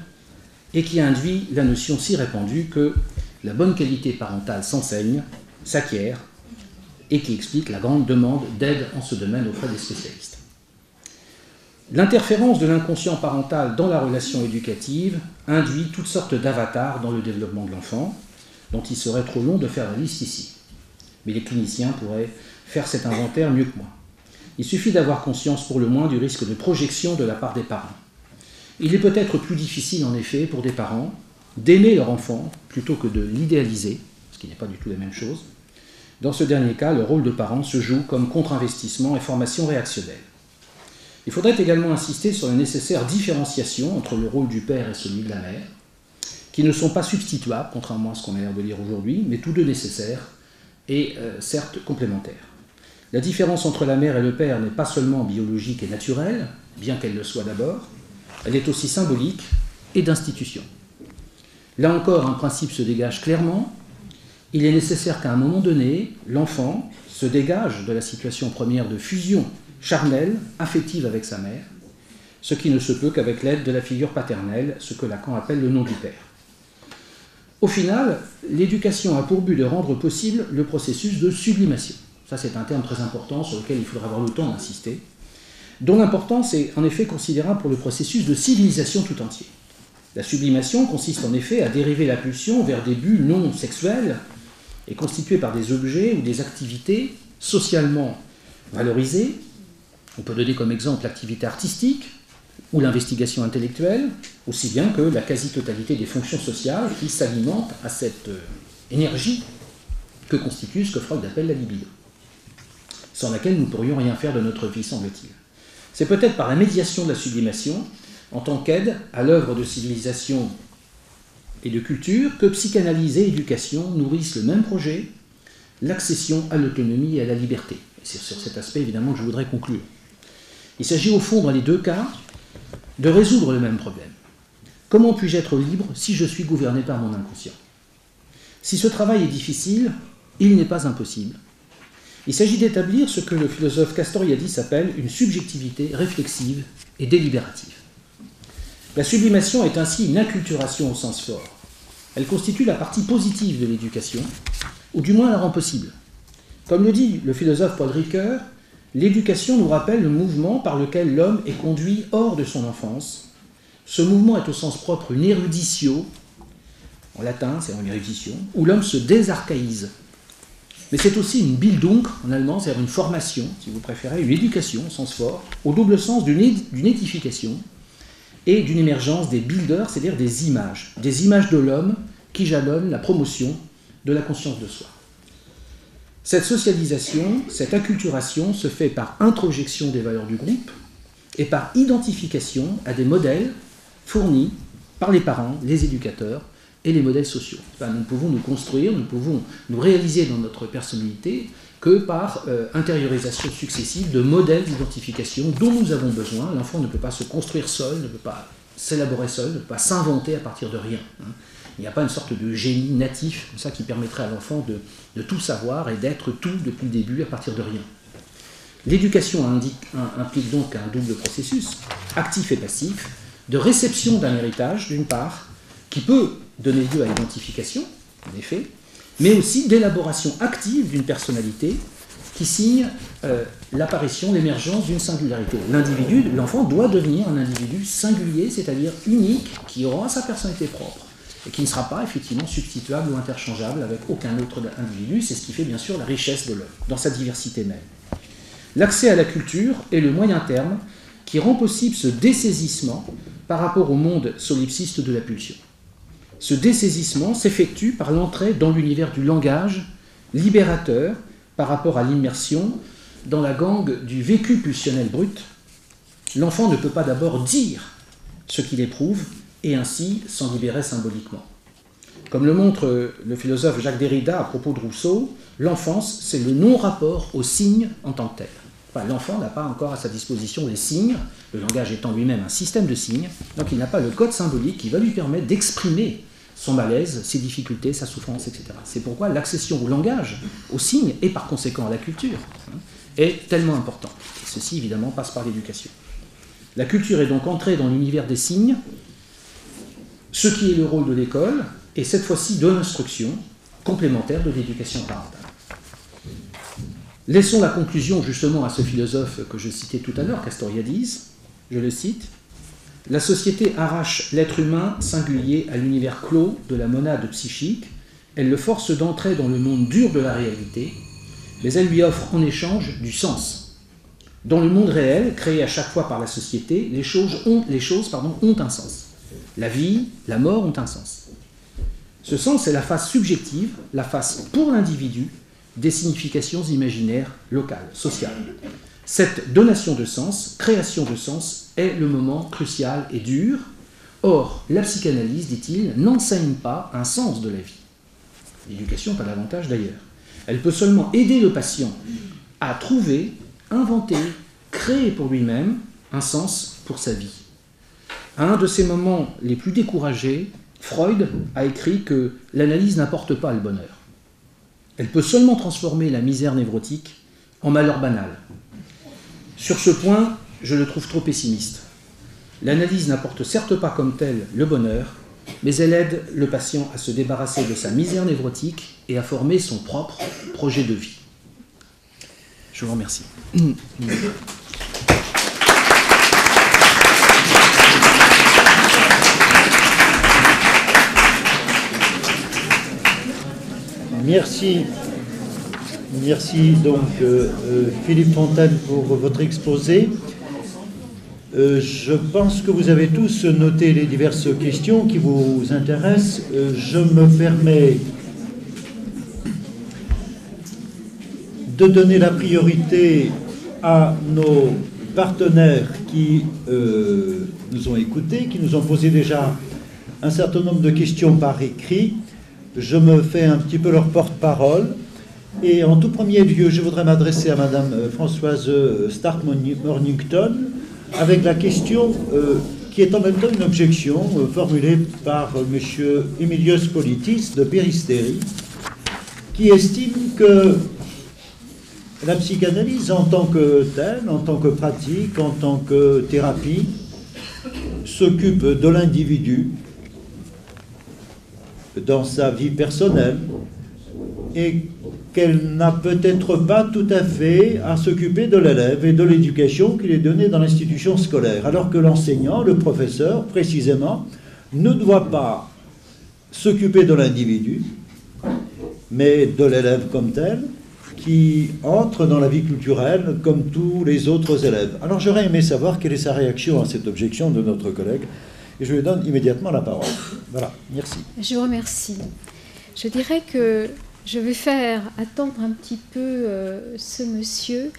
Speaker 4: et qui induit la notion si répandue que la bonne qualité parentale s'enseigne, s'acquiert, et qui explique la grande demande d'aide en ce domaine auprès des spécialistes. L'interférence de l'inconscient parental dans la relation éducative induit toutes sortes d'avatars dans le développement de l'enfant, dont il serait trop long de faire la liste ici. Mais les cliniciens pourraient faire cet inventaire mieux que moi. Il suffit d'avoir conscience pour le moins du risque de projection de la part des parents. Il est peut-être plus difficile en effet pour des parents d'aimer leur enfant plutôt que de l'idéaliser, ce qui n'est pas du tout la même chose. Dans ce dernier cas, le rôle de parent se joue comme contre-investissement et formation réactionnelle. Il faudrait également insister sur la nécessaire différenciation entre le rôle du père et celui de la mère, qui ne sont pas substituables, contrairement à ce qu'on a l'air de dire aujourd'hui, mais tous deux nécessaires et certes complémentaires. La différence entre la mère et le père n'est pas seulement biologique et naturelle, bien qu'elle le soit d'abord, elle est aussi symbolique et d'institution. Là encore, un principe se dégage clairement. Il est nécessaire qu'à un moment donné, l'enfant se dégage de la situation première de fusion charnelle, affective avec sa mère, ce qui ne se peut qu'avec l'aide de la figure paternelle, ce que Lacan appelle le nom du père. Au final, l'éducation a pour but de rendre possible le processus de sublimation. Ça, c'est un terme très important sur lequel il faudra avoir le temps d'insister, dont l'importance est en effet considérable pour le processus de civilisation tout entier. La sublimation consiste en effet à dériver la pulsion vers des buts non sexuels et constitués par des objets ou des activités socialement valorisées. On peut donner comme exemple l'activité artistique ou l'investigation intellectuelle, aussi bien que la quasi-totalité des fonctions sociales qui s'alimentent à cette énergie que constitue ce que Freud appelle la libido. sans laquelle nous ne pourrions rien faire de notre vie, semble-t-il. C'est peut-être par la médiation de la sublimation, en tant qu'aide à l'œuvre de civilisation et de culture, que psychanalyse et éducation nourrissent le même projet, l'accession à l'autonomie et à la liberté. C'est sur cet aspect, évidemment, que je voudrais conclure. Il s'agit au fond, dans les deux cas, de résoudre le même problème. Comment puis-je être libre si je suis gouverné par mon inconscient? Si ce travail est difficile, il n'est pas impossible. Il s'agit d'établir ce que le philosophe Castoriadis appelle une subjectivité réflexive et délibérative. La sublimation est ainsi une acculturation au sens fort. Elle constitue la partie positive de l'éducation, ou du moins la rend possible. Comme le dit le philosophe Paul Ricoeur, l'éducation nous rappelle le mouvement par lequel l'homme est conduit hors de son enfance. Ce mouvement est au sens propre une éruditio, en latin c'est une érudition, où l'homme se désarchaïse. Mais c'est aussi une Bildung, en allemand, c'est-à-dire une formation, si vous préférez, une éducation, au sens fort, au double sens d'une édification et d'une émergence des Bilders, c'est-à-dire des images de l'homme qui jalonnent la promotion de la conscience de soi. Cette socialisation, cette acculturation se fait par introjection des valeurs du groupe et par identification à des modèles fournis par les parents, les éducateurs et les modèles sociaux. Enfin, nous ne pouvons nous construire, nous pouvons nous réaliser dans notre personnalité que par intériorisation successive de modèles d'identification dont nous avons besoin. L'enfant ne peut pas se construire seul, ne peut pas s'élaborer seul, ne peut pas s'inventer à partir de rien. Il n'y a pas une sorte de génie natif comme ça, qui permettrait à l'enfant de tout savoir et d'être tout depuis le début à partir de rien. L'éducation implique donc un double processus, actif et passif, de réception d'un héritage, d'une part, qui peut donner lieu à l'identification, en effet, mais aussi d'élaboration active d'une personnalité qui signe l'apparition, l'émergence d'une singularité. L'individu, l'enfant doit devenir un individu singulier, c'est-à-dire unique, qui aura sa personnalité propre et qui ne sera pas effectivement substituable ou interchangeable avec aucun autre individu. C'est ce qui fait bien sûr la richesse de l'homme, dans sa diversité même. L'accès à la culture est le moyen terme qui rend possible ce dessaisissement par rapport au monde solipsiste de la pulsion. Ce dessaisissement s'effectue par l'entrée dans l'univers du langage libérateur par rapport à l'immersion dans la gangue du vécu pulsionnel brut. L'enfant ne peut pas d'abord dire ce qu'il éprouve et ainsi s'en libérer symboliquement. Comme le montre le philosophe Jacques Derrida à propos de Rousseau, l'enfance, c'est le non-rapport aux signes en tant que tel. Enfin, l'enfant n'a pas encore à sa disposition les signes, le langage étant lui-même un système de signes, donc il n'a pas le code symbolique qui va lui permettre d'exprimer son malaise, ses difficultés, sa souffrance, etc. C'est pourquoi l'accession au langage, aux signes, et par conséquent à la culture, est tellement importante. Et ceci, évidemment, passe par l'éducation. La culture est donc entrée dans l'univers des signes, ce qui est le rôle de l'école, et cette fois-ci de l'instruction, complémentaire de l'éducation parentale. Laissons la conclusion justement à ce philosophe que je citais tout à l'heure, Castoriadis, je le cite. La société arrache l'être humain singulier à l'univers clos de la monade psychique, elle le force d'entrer dans le monde dur de la réalité, mais elle lui offre en échange du sens. Dans le monde réel, créé à chaque fois par la société, les choses ont un sens. La vie, la mort ont un sens. Ce sens est la face subjective, la face pour l'individu, des significations imaginaires locales, sociales. Cette donation de sens, création de sens, est le moment crucial et dur. Or, la psychanalyse, dit-il, n'enseigne pas un sens de la vie. L'éducation, pas davantage d'ailleurs. Elle peut seulement aider le patient à trouver, inventer, créer pour lui-même un sens pour sa vie. À un de ces moments les plus découragés, Freud a écrit que l'analyse n'apporte pas le bonheur. Elle peut seulement transformer la misère névrotique en malheur banal. Sur ce point, je le trouve trop pessimiste. L'analyse n'apporte certes pas comme telle le bonheur, mais elle aide le patient à se débarrasser de sa misère névrotique et à former son propre projet de vie. Je vous remercie.
Speaker 2: Merci donc Philippe Fontaine pour votre exposé. Je pense que vous avez tous noté les diverses questions qui vous intéressent. Je me permets de donner la priorité à nos partenaires qui nous ont écoutés, qui nous ont posé déjà un certain nombre de questions par écrit. Je me fais un petit peu leur porte-parole. Et en tout premier lieu, je voudrais m'adresser à Madame Françoise Stark-Mornington avec la question qui est en même temps une objection formulée par Monsieur Emilios Politis de Péristérie, qui estime que la psychanalyse en tant que telle, en tant que pratique, en tant que thérapie, s'occupe de l'individu dans sa vie personnelle et qu'elle n'a peut-être pas tout à fait à s'occuper de l'élève et de l'éducation qui est donnée dans l'institution scolaire, alors que l'enseignant, le professeur, précisément, ne doit pas s'occuper de l'individu, mais de l'élève comme tel, qui entre dans la vie culturelle comme tous les autres élèves. Alors j'aurais aimé savoir quelle est sa réaction à cette objection de notre collègue, et je lui donne immédiatement la parole. Voilà, merci.
Speaker 3: Je vous remercie. Je dirais que je vais faire attendre un petit peu ce monsieur,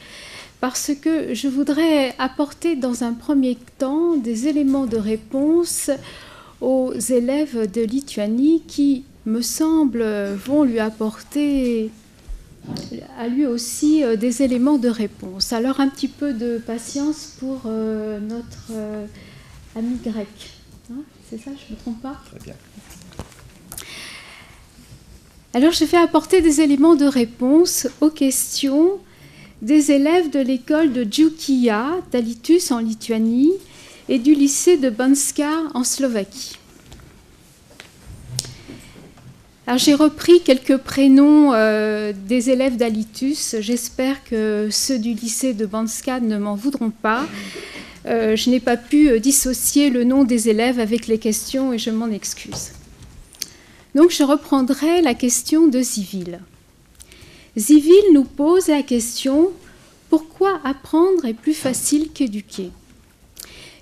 Speaker 3: parce que je voudrais apporter dans un premier temps des éléments de réponse aux élèves de Lituanie qui, me semble, vont lui apporter à lui aussi des éléments de réponse. Alors un petit peu de patience pour notre ami grec. Hein, c'est ça, je ne me trompe pas?
Speaker 2: Très bien.
Speaker 3: Alors je vais apporter des éléments de réponse aux questions des élèves de l'école de Djoukija, d'Alytus en Lituanie, et du lycée de Banska en Slovaquie. Alors j'ai repris quelques prénoms des élèves d'Alytus. J'espère que ceux du lycée de Banska ne m'en voudront pas. Je n'ai pas pu dissocier le nom des élèves avec les questions et je m'en excuse. Donc je reprendrai la question de Zivil. Zivil nous pose la question « Pourquoi apprendre est plus facile qu'éduquer ?»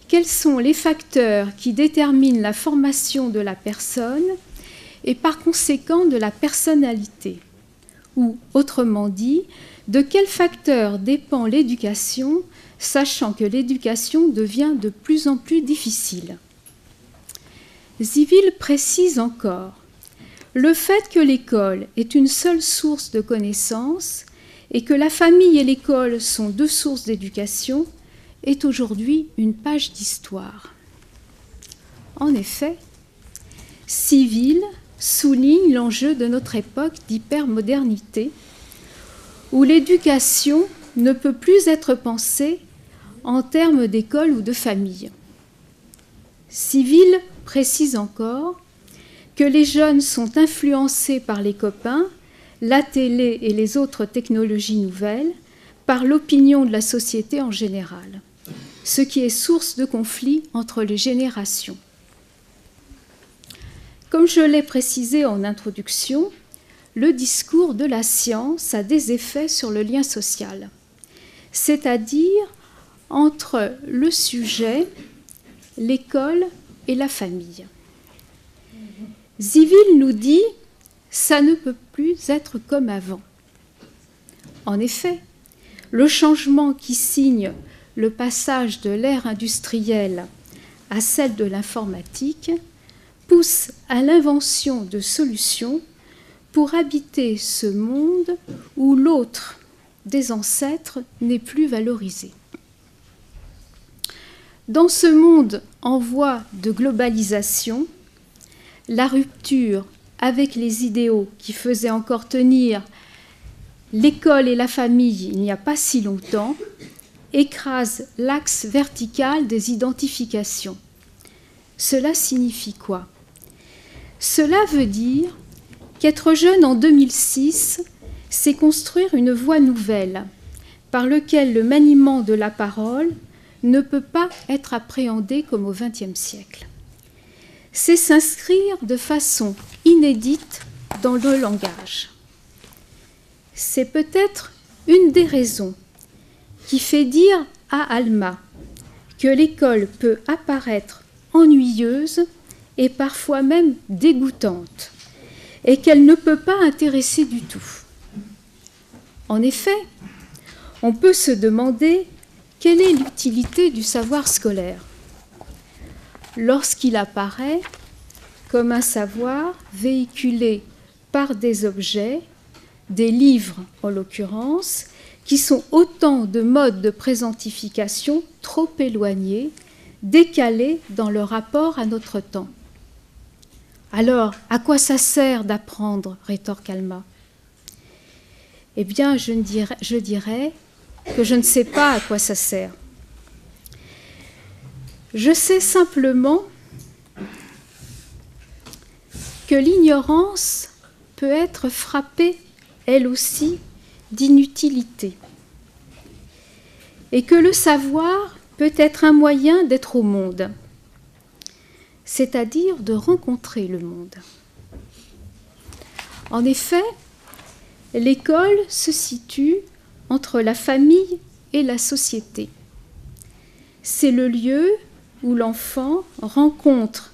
Speaker 3: Quels sont les facteurs qui déterminent la formation de la personne et par conséquent de la personnalité? Ou, autrement dit, de quels facteurs dépend l'éducation, sachant que l'éducation devient de plus en plus difficile? Zivil précise encore: le fait que l'école est une seule source de connaissances et que la famille et l'école sont deux sources d'éducation est aujourd'hui une page d'histoire. En effet, Zivil souligne l'enjeu de notre époque d'hypermodernité, où l'éducation ne peut plus être pensée en termes d'école ou de famille. Zivil précise encore que les jeunes sont influencés par les copains, la télé et les autres technologies nouvelles, par l'opinion de la société en général, ce qui est source de conflits entre les générations. Comme je l'ai précisé en introduction, le discours de la science a des effets sur le lien social, c'est-à-dire entre le sujet, l'école et la famille. Zivil nous dit « ça ne peut plus être comme avant ». En effet, le changement qui signe le passage de l'ère industrielle à celle de l'informatique pousse à l'invention de solutions pour habiter ce monde où l'autre des ancêtres n'est plus valorisé. Dans ce monde en voie de globalisation, la rupture avec les idéaux qui faisaient encore tenir l'école et la famille il n'y a pas si longtemps écrase l'axe vertical des identifications. Cela signifie quoi? Cela veut dire qu'être jeune en 2006, c'est construire une voie nouvelle par laquelle le maniement de la parole ne peut pas être appréhendé comme au XXe siècle. C'est s'inscrire de façon inédite dans le langage. C'est peut-être une des raisons qui fait dire à Alma que l'école peut apparaître ennuyeuse et parfois même dégoûtante, et qu'elle ne peut pas intéresser du tout. En effet, on peut se demander quelle est l'utilité du savoir scolaire lorsqu'il apparaît comme un savoir véhiculé par des objets, des livres en l'occurrence, qui sont autant de modes de présentification trop éloignés, décalés dans leur rapport à notre temps. Alors, à quoi ça sert d'apprendre, rétorque Alma. Eh bien, je dirais que je ne sais pas à quoi ça sert. Je sais simplement que l'ignorance peut être frappée, elle aussi, d'inutilité, et que le savoir peut être un moyen d'être au monde, c'est-à-dire de rencontrer le monde. En effet, l'école se situe entre la famille et la société. C'est le lieu où l'enfant rencontre,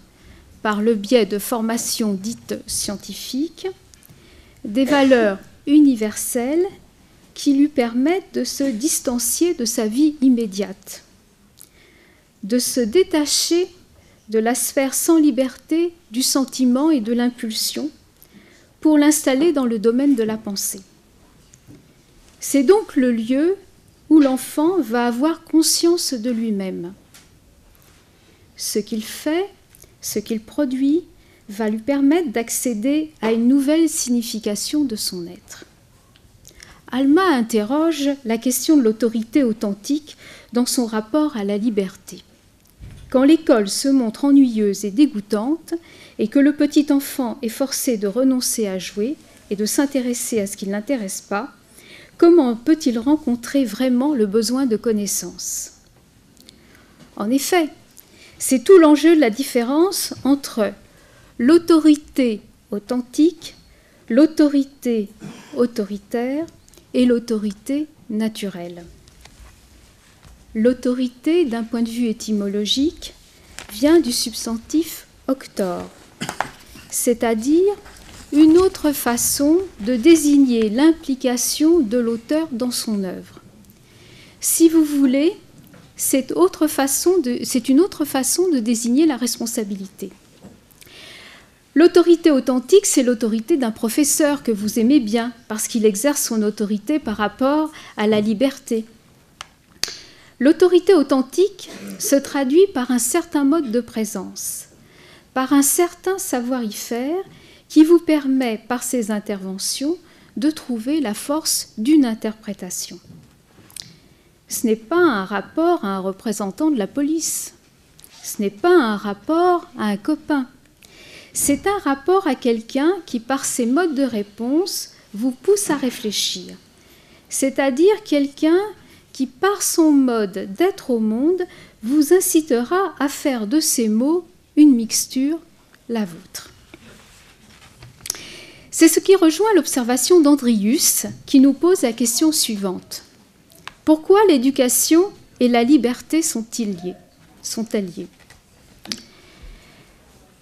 Speaker 3: par le biais de formations dites scientifiques, des valeurs universelles qui lui permettent de se distancier de sa vie immédiate, de se détacher de la sphère sans liberté du sentiment et de l'impulsion pour l'installer dans le domaine de la pensée. C'est donc le lieu où l'enfant va avoir conscience de lui-même. Ce qu'il fait, ce qu'il produit, va lui permettre d'accéder à une nouvelle signification de son être. Alma interroge la question de l'autorité authentique dans son rapport à la liberté. Quand l'école se montre ennuyeuse et dégoûtante, et que le petit enfant est forcé de renoncer à jouer et de s'intéresser à ce qui ne l'intéresse pas, comment peut-il rencontrer vraiment le besoin de connaissance? En effet, c'est tout l'enjeu de la différence entre l'autorité authentique, l'autorité autoritaire et l'autorité naturelle. L'autorité, d'un point de vue étymologique, vient du substantif auctor, c'est-à-dire une autre façon de désigner l'implication de l'auteur dans son œuvre. Si vous voulez, c'est une autre façon de désigner la responsabilité. L'autorité authentique, c'est l'autorité d'un professeur que vous aimez bien, parce qu'il exerce son autorité par rapport à la liberté. L'autorité authentique se traduit par un certain mode de présence, par un certain savoir-y-faire qui vous permet, par ses interventions, de trouver la force d'une interprétation. Ce n'est pas un rapport à un représentant de la police, ce n'est pas un rapport à un copain, c'est un rapport à quelqu'un qui, par ses modes de réponse, vous pousse à réfléchir, c'est-à-dire quelqu'un qui, par son mode d'être au monde, vous incitera à faire de ces mots une mixture, la vôtre. C'est ce qui rejoint l'observation d'Andrius, qui nous pose la question suivante. Pourquoi l'éducation et la liberté sont-elles liées?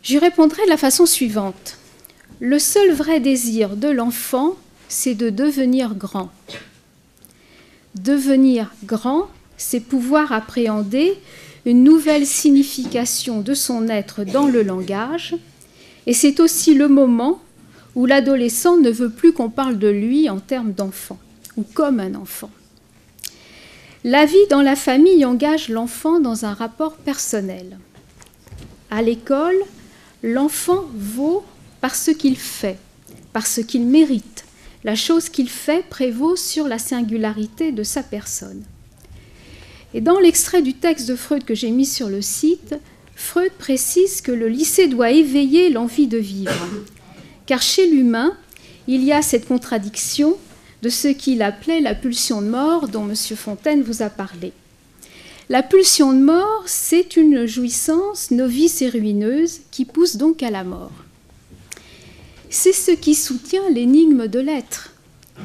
Speaker 3: J'y répondrai de la façon suivante. Le seul vrai désir de l'enfant, c'est de devenir grand. Devenir grand, c'est pouvoir appréhender une nouvelle signification de son être dans le langage, et c'est aussi le moment où l'adolescent ne veut plus qu'on parle de lui en termes d'enfant, ou comme un enfant. La vie dans la famille engage l'enfant dans un rapport personnel. À l'école, l'enfant vaut par ce qu'il fait, par ce qu'il mérite. La chose qu'il fait prévaut sur la singularité de sa personne. Et dans l'extrait du texte de Freud que j'ai mis sur le site, Freud précise que le lycée doit éveiller l'envie de vivre. Car chez l'humain, il y a cette contradiction de ce qu'il appelait la pulsion de mort dont M. Fontaine vous a parlé. La pulsion de mort, c'est une jouissance novice et ruineuse qui pousse donc à la mort. C'est ce qui soutient l'énigme de l'être,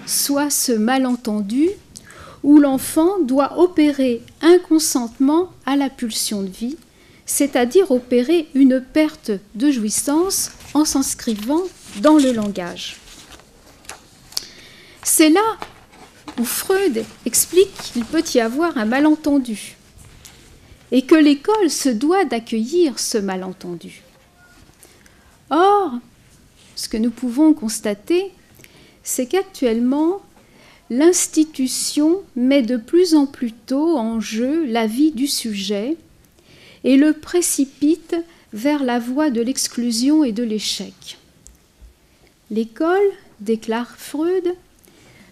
Speaker 3: soit ce malentendu où l'enfant doit opérer un consentement à la pulsion de vie, c'est-à-dire opérer une perte de jouissance en s'inscrivant dans le langage. C'est là où Freud explique qu'il peut y avoir un malentendu et que l'école se doit d'accueillir ce malentendu. Or, ce que nous pouvons constater, c'est qu'actuellement, l'institution met de plus en plus tôt en jeu la vie du sujet et le précipite vers la voie de l'exclusion et de l'échec. L'école, déclare Freud,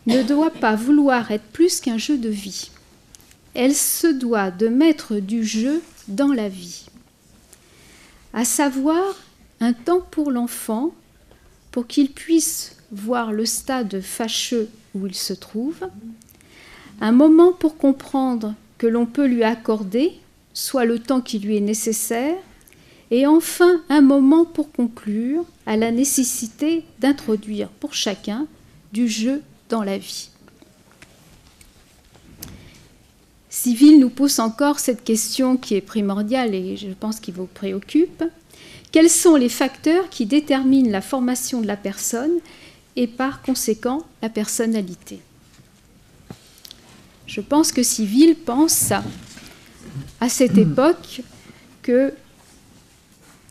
Speaker 3: ne doit pas vouloir être plus qu'un jeu de vie. Elle se doit de mettre du jeu dans la vie, à savoir un temps pour l'enfant, pour qu'il puisse voir le stade fâcheux où il se trouve, un moment pour comprendre que l'on peut lui accorder, soit le temps qui lui est nécessaire, et enfin un moment pour conclure à la nécessité d'introduire pour chacun du jeu dans la vie. Civil nous pose encore cette question qui est primordiale et je pense qui vous préoccupe. Quels sont les facteurs qui déterminent la formation de la personne et par conséquent la personnalité? Je pense que Civil pense à cette époque que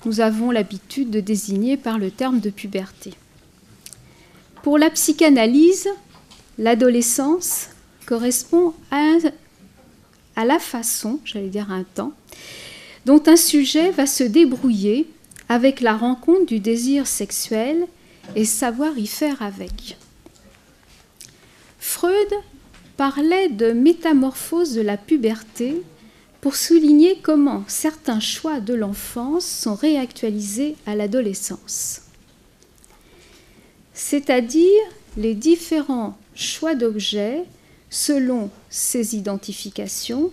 Speaker 3: nous avons l'habitude de désigner par le terme de puberté. Pour la psychanalyse, l'adolescence correspond à la façon, j'allais dire un temps, dont un sujet va se débrouiller avec la rencontre du désir sexuel et savoir y faire avec. Freud parlait de métamorphose de la puberté pour souligner comment certains choix de l'enfance sont réactualisés à l'adolescence. C'est-à-dire les différents choix d'objets selon ses identifications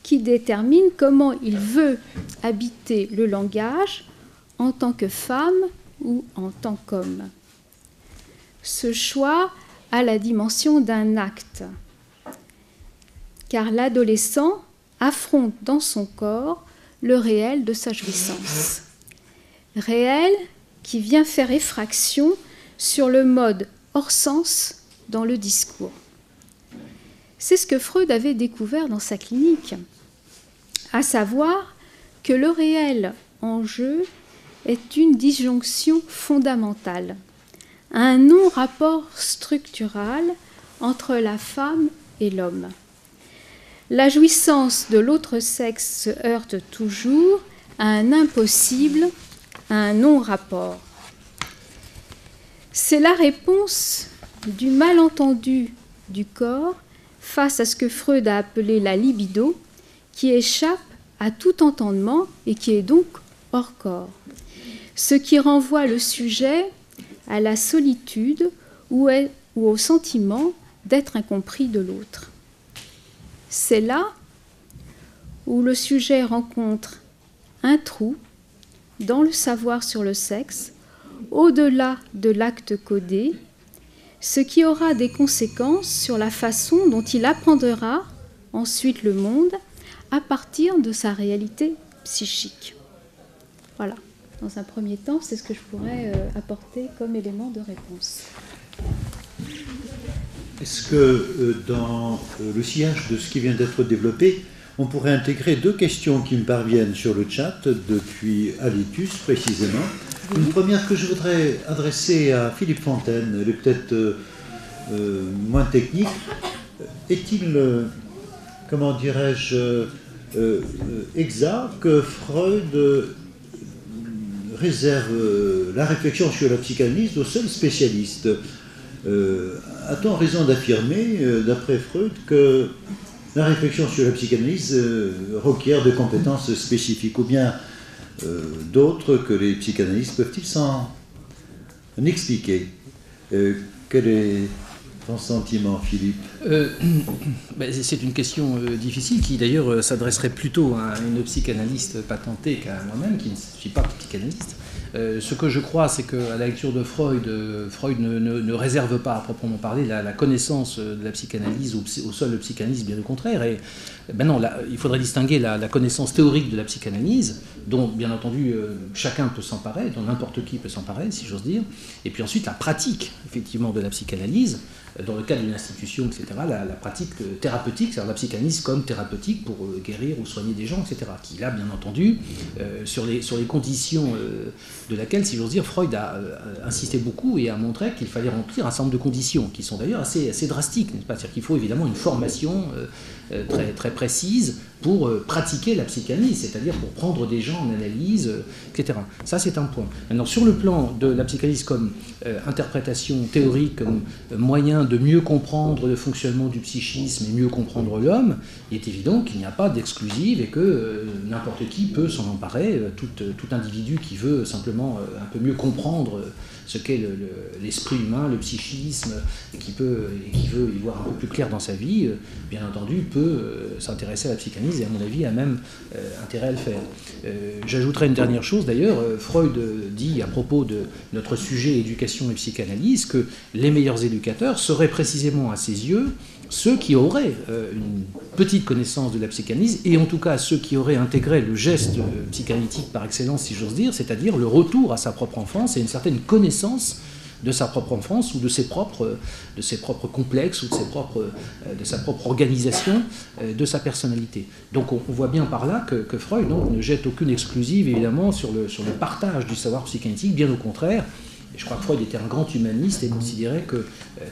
Speaker 3: qui déterminent comment il veut habiter le langage en tant que femme ou en tant qu'homme. Ce choix a la dimension d'un acte, car l'adolescent affronte dans son corps le réel de sa jouissance. Réel qui vient faire effraction sur le mode hors sens dans le discours. C'est ce que Freud avait découvert dans sa clinique, à savoir que le réel en jeu est une disjonction fondamentale, un non-rapport structural entre la femme et l'homme. La jouissance de l'autre sexe se heurte toujours à un impossible, à un non-rapport. C'est la réponse du malentendu du corps face à ce que Freud a appelé la libido, qui échappe à tout entendement et qui est donc hors corps. Ce qui renvoie le sujet à la solitude ou au sentiment d'être incompris de l'autre. C'est là où le sujet rencontre un trou dans le savoir sur le sexe, au-delà de l'acte codé, ce qui aura des conséquences sur la façon dont il apprendra ensuite le monde à partir de sa réalité psychique. Voilà, dans un premier temps, c'est ce que je pourrais apporter comme élément de réponse.
Speaker 2: Est-ce que dans le sillage de ce qui vient d'être développé, on pourrait intégrer deux questions qui me parviennent sur le chat depuis Alitus précisément. Une première que je voudrais adresser à Philippe Fontaine, elle est peut-être moins technique. Est-il, comment dirais-je, exact que Freud réserve la réflexion sur la psychanalyse aux seuls spécialistes? A-t-on raison d'affirmer, d'après Freud, que la réflexion sur la psychanalyse requiert de compétences spécifiques, ou bien d'autres que les psychanalystes peuvent-ils s'en expliquer? Quel est ton sentiment, Philippe?
Speaker 4: C'est une question difficile qui d'ailleurs s'adresserait plutôt à une psychanalyste patentée qu'à moi-même, qui ne suis pas psychanalyste. Ce que je crois, c'est qu'à la lecture de Freud, Freud ne réserve pas à proprement parler la connaissance de la psychanalyse au seul psychanalyse, bien au contraire. Et ben non, là, il faudrait distinguer la connaissance théorique de la psychanalyse, dont bien entendu chacun peut s'emparer, dont n'importe qui peut s'emparer, si j'ose dire, et puis ensuite la pratique, effectivement, de la psychanalyse, dans le cadre d'une institution, etc., la pratique thérapeutique, c'est-à-dire la psychanalyse comme thérapeutique pour guérir ou soigner des gens, etc., qui là, bien entendu, sur les conditions de laquelle, si j'ose dire, Freud a insisté beaucoup et a montré qu'il fallait remplir un certain nombre de conditions, qui sont d'ailleurs assez drastiques, n'est-ce pas ? C'est-à-dire qu'il faut évidemment une formation très, très précise pour pratiquer la psychanalyse, c'est-à-dire pour prendre des gens en analyse, etc. Ça, c'est un point. Maintenant, sur le plan de la psychanalyse comme interprétation théorique, comme moyen de mieux comprendre le fonctionnement du psychisme et mieux comprendre l'homme, il est évident qu'il n'y a pas d'exclusive et que n'importe qui peut s'en emparer, tout individu qui veut simplement un peu mieux comprendre ce qu'est l'esprit humain, le psychisme, et qui veut y voir un peu plus clair dans sa vie, bien entendu, peut s'intéresser à la psychanalyse et à mon avis a même intérêt à le faire. J'ajouterai une dernière chose d'ailleurs, Freud dit à propos de notre sujet éducation et psychanalyse que les meilleurs éducateurs seraient précisément à ses yeux ceux qui auraient une petite connaissance de la psychanalyse, et en tout cas ceux qui auraient intégré le geste psychanalytique par excellence, si j'ose dire, c'est-à-dire le retour à sa propre enfance et une certaine connaissance de sa propre enfance ou de ses propres complexes ou de sa propre organisation de sa personnalité. Donc on voit bien par là que Freud ne jette aucune exclusive évidemment sur le partage du savoir psychanalytique, bien au contraire. Je crois que Freud était un grand humaniste et considérait que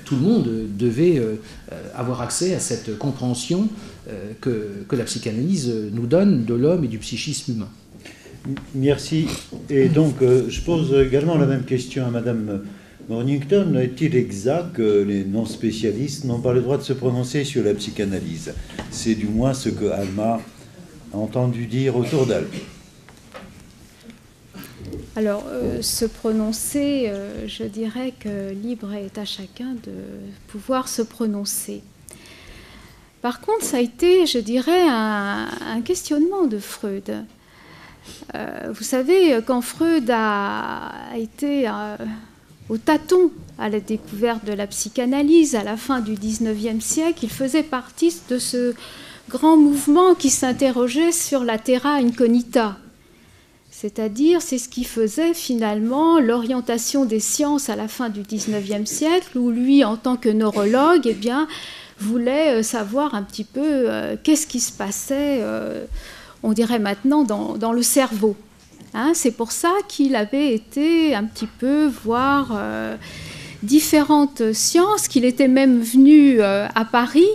Speaker 4: tout le monde devait avoir accès à cette compréhension que la psychanalyse nous donne de l'homme et du psychisme humain.
Speaker 2: Merci. Et donc, je pose également la même question à Madame Mornington. Est-il exact que les non-spécialistes n'ont pas le droit de se prononcer sur la psychanalyse? C'est du moins ce que Alma a entendu dire autour d'elle.
Speaker 3: Alors, se prononcer, je dirais que libre est à chacun de pouvoir se prononcer. Par contre, ça a été, je dirais, un questionnement de Freud. Vous savez, quand Freud a été au tâton à la découverte de la psychanalyse à la fin du XIXe siècle, il faisait partie de ce grand mouvement qui s'interrogeait sur la terra incognita. C'est-à-dire, c'est ce qui faisait finalement l'orientation des sciences à la fin du XIXe siècle, où lui, en tant que neurologue, eh bien, voulait savoir un petit peu qu'est-ce qui se passait, on dirait maintenant, dans le cerveau. Hein, c'est pour ça qu'il avait été un petit peu voir différentes sciences, qu'il était même venu à Paris,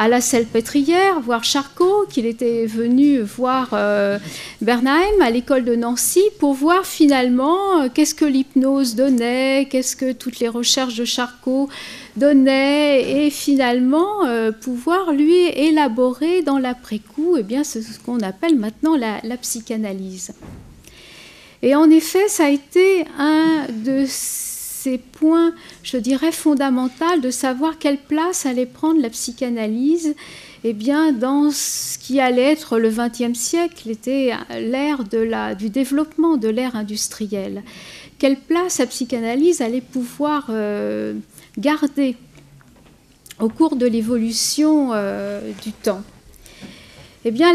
Speaker 3: à la Salpêtrière, voir Charcot, qu'il était venu voir Bernheim à l'école de Nancy pour voir finalement qu'est-ce que l'hypnose donnait, qu'est-ce que toutes les recherches de Charcot donnaient, et finalement pouvoir lui élaborer dans l'après-coup ce qu'on appelle maintenant la psychanalyse. Et en effet, ça a été un de ces points, je dirais, fondamentaux de savoir quelle place allait prendre la psychanalyse dans ce qui allait être le XXe siècle, était l'ère du développement de l'ère industrielle. Quelle place la psychanalyse allait pouvoir garder au cours de l'évolution du temps. Eh bien,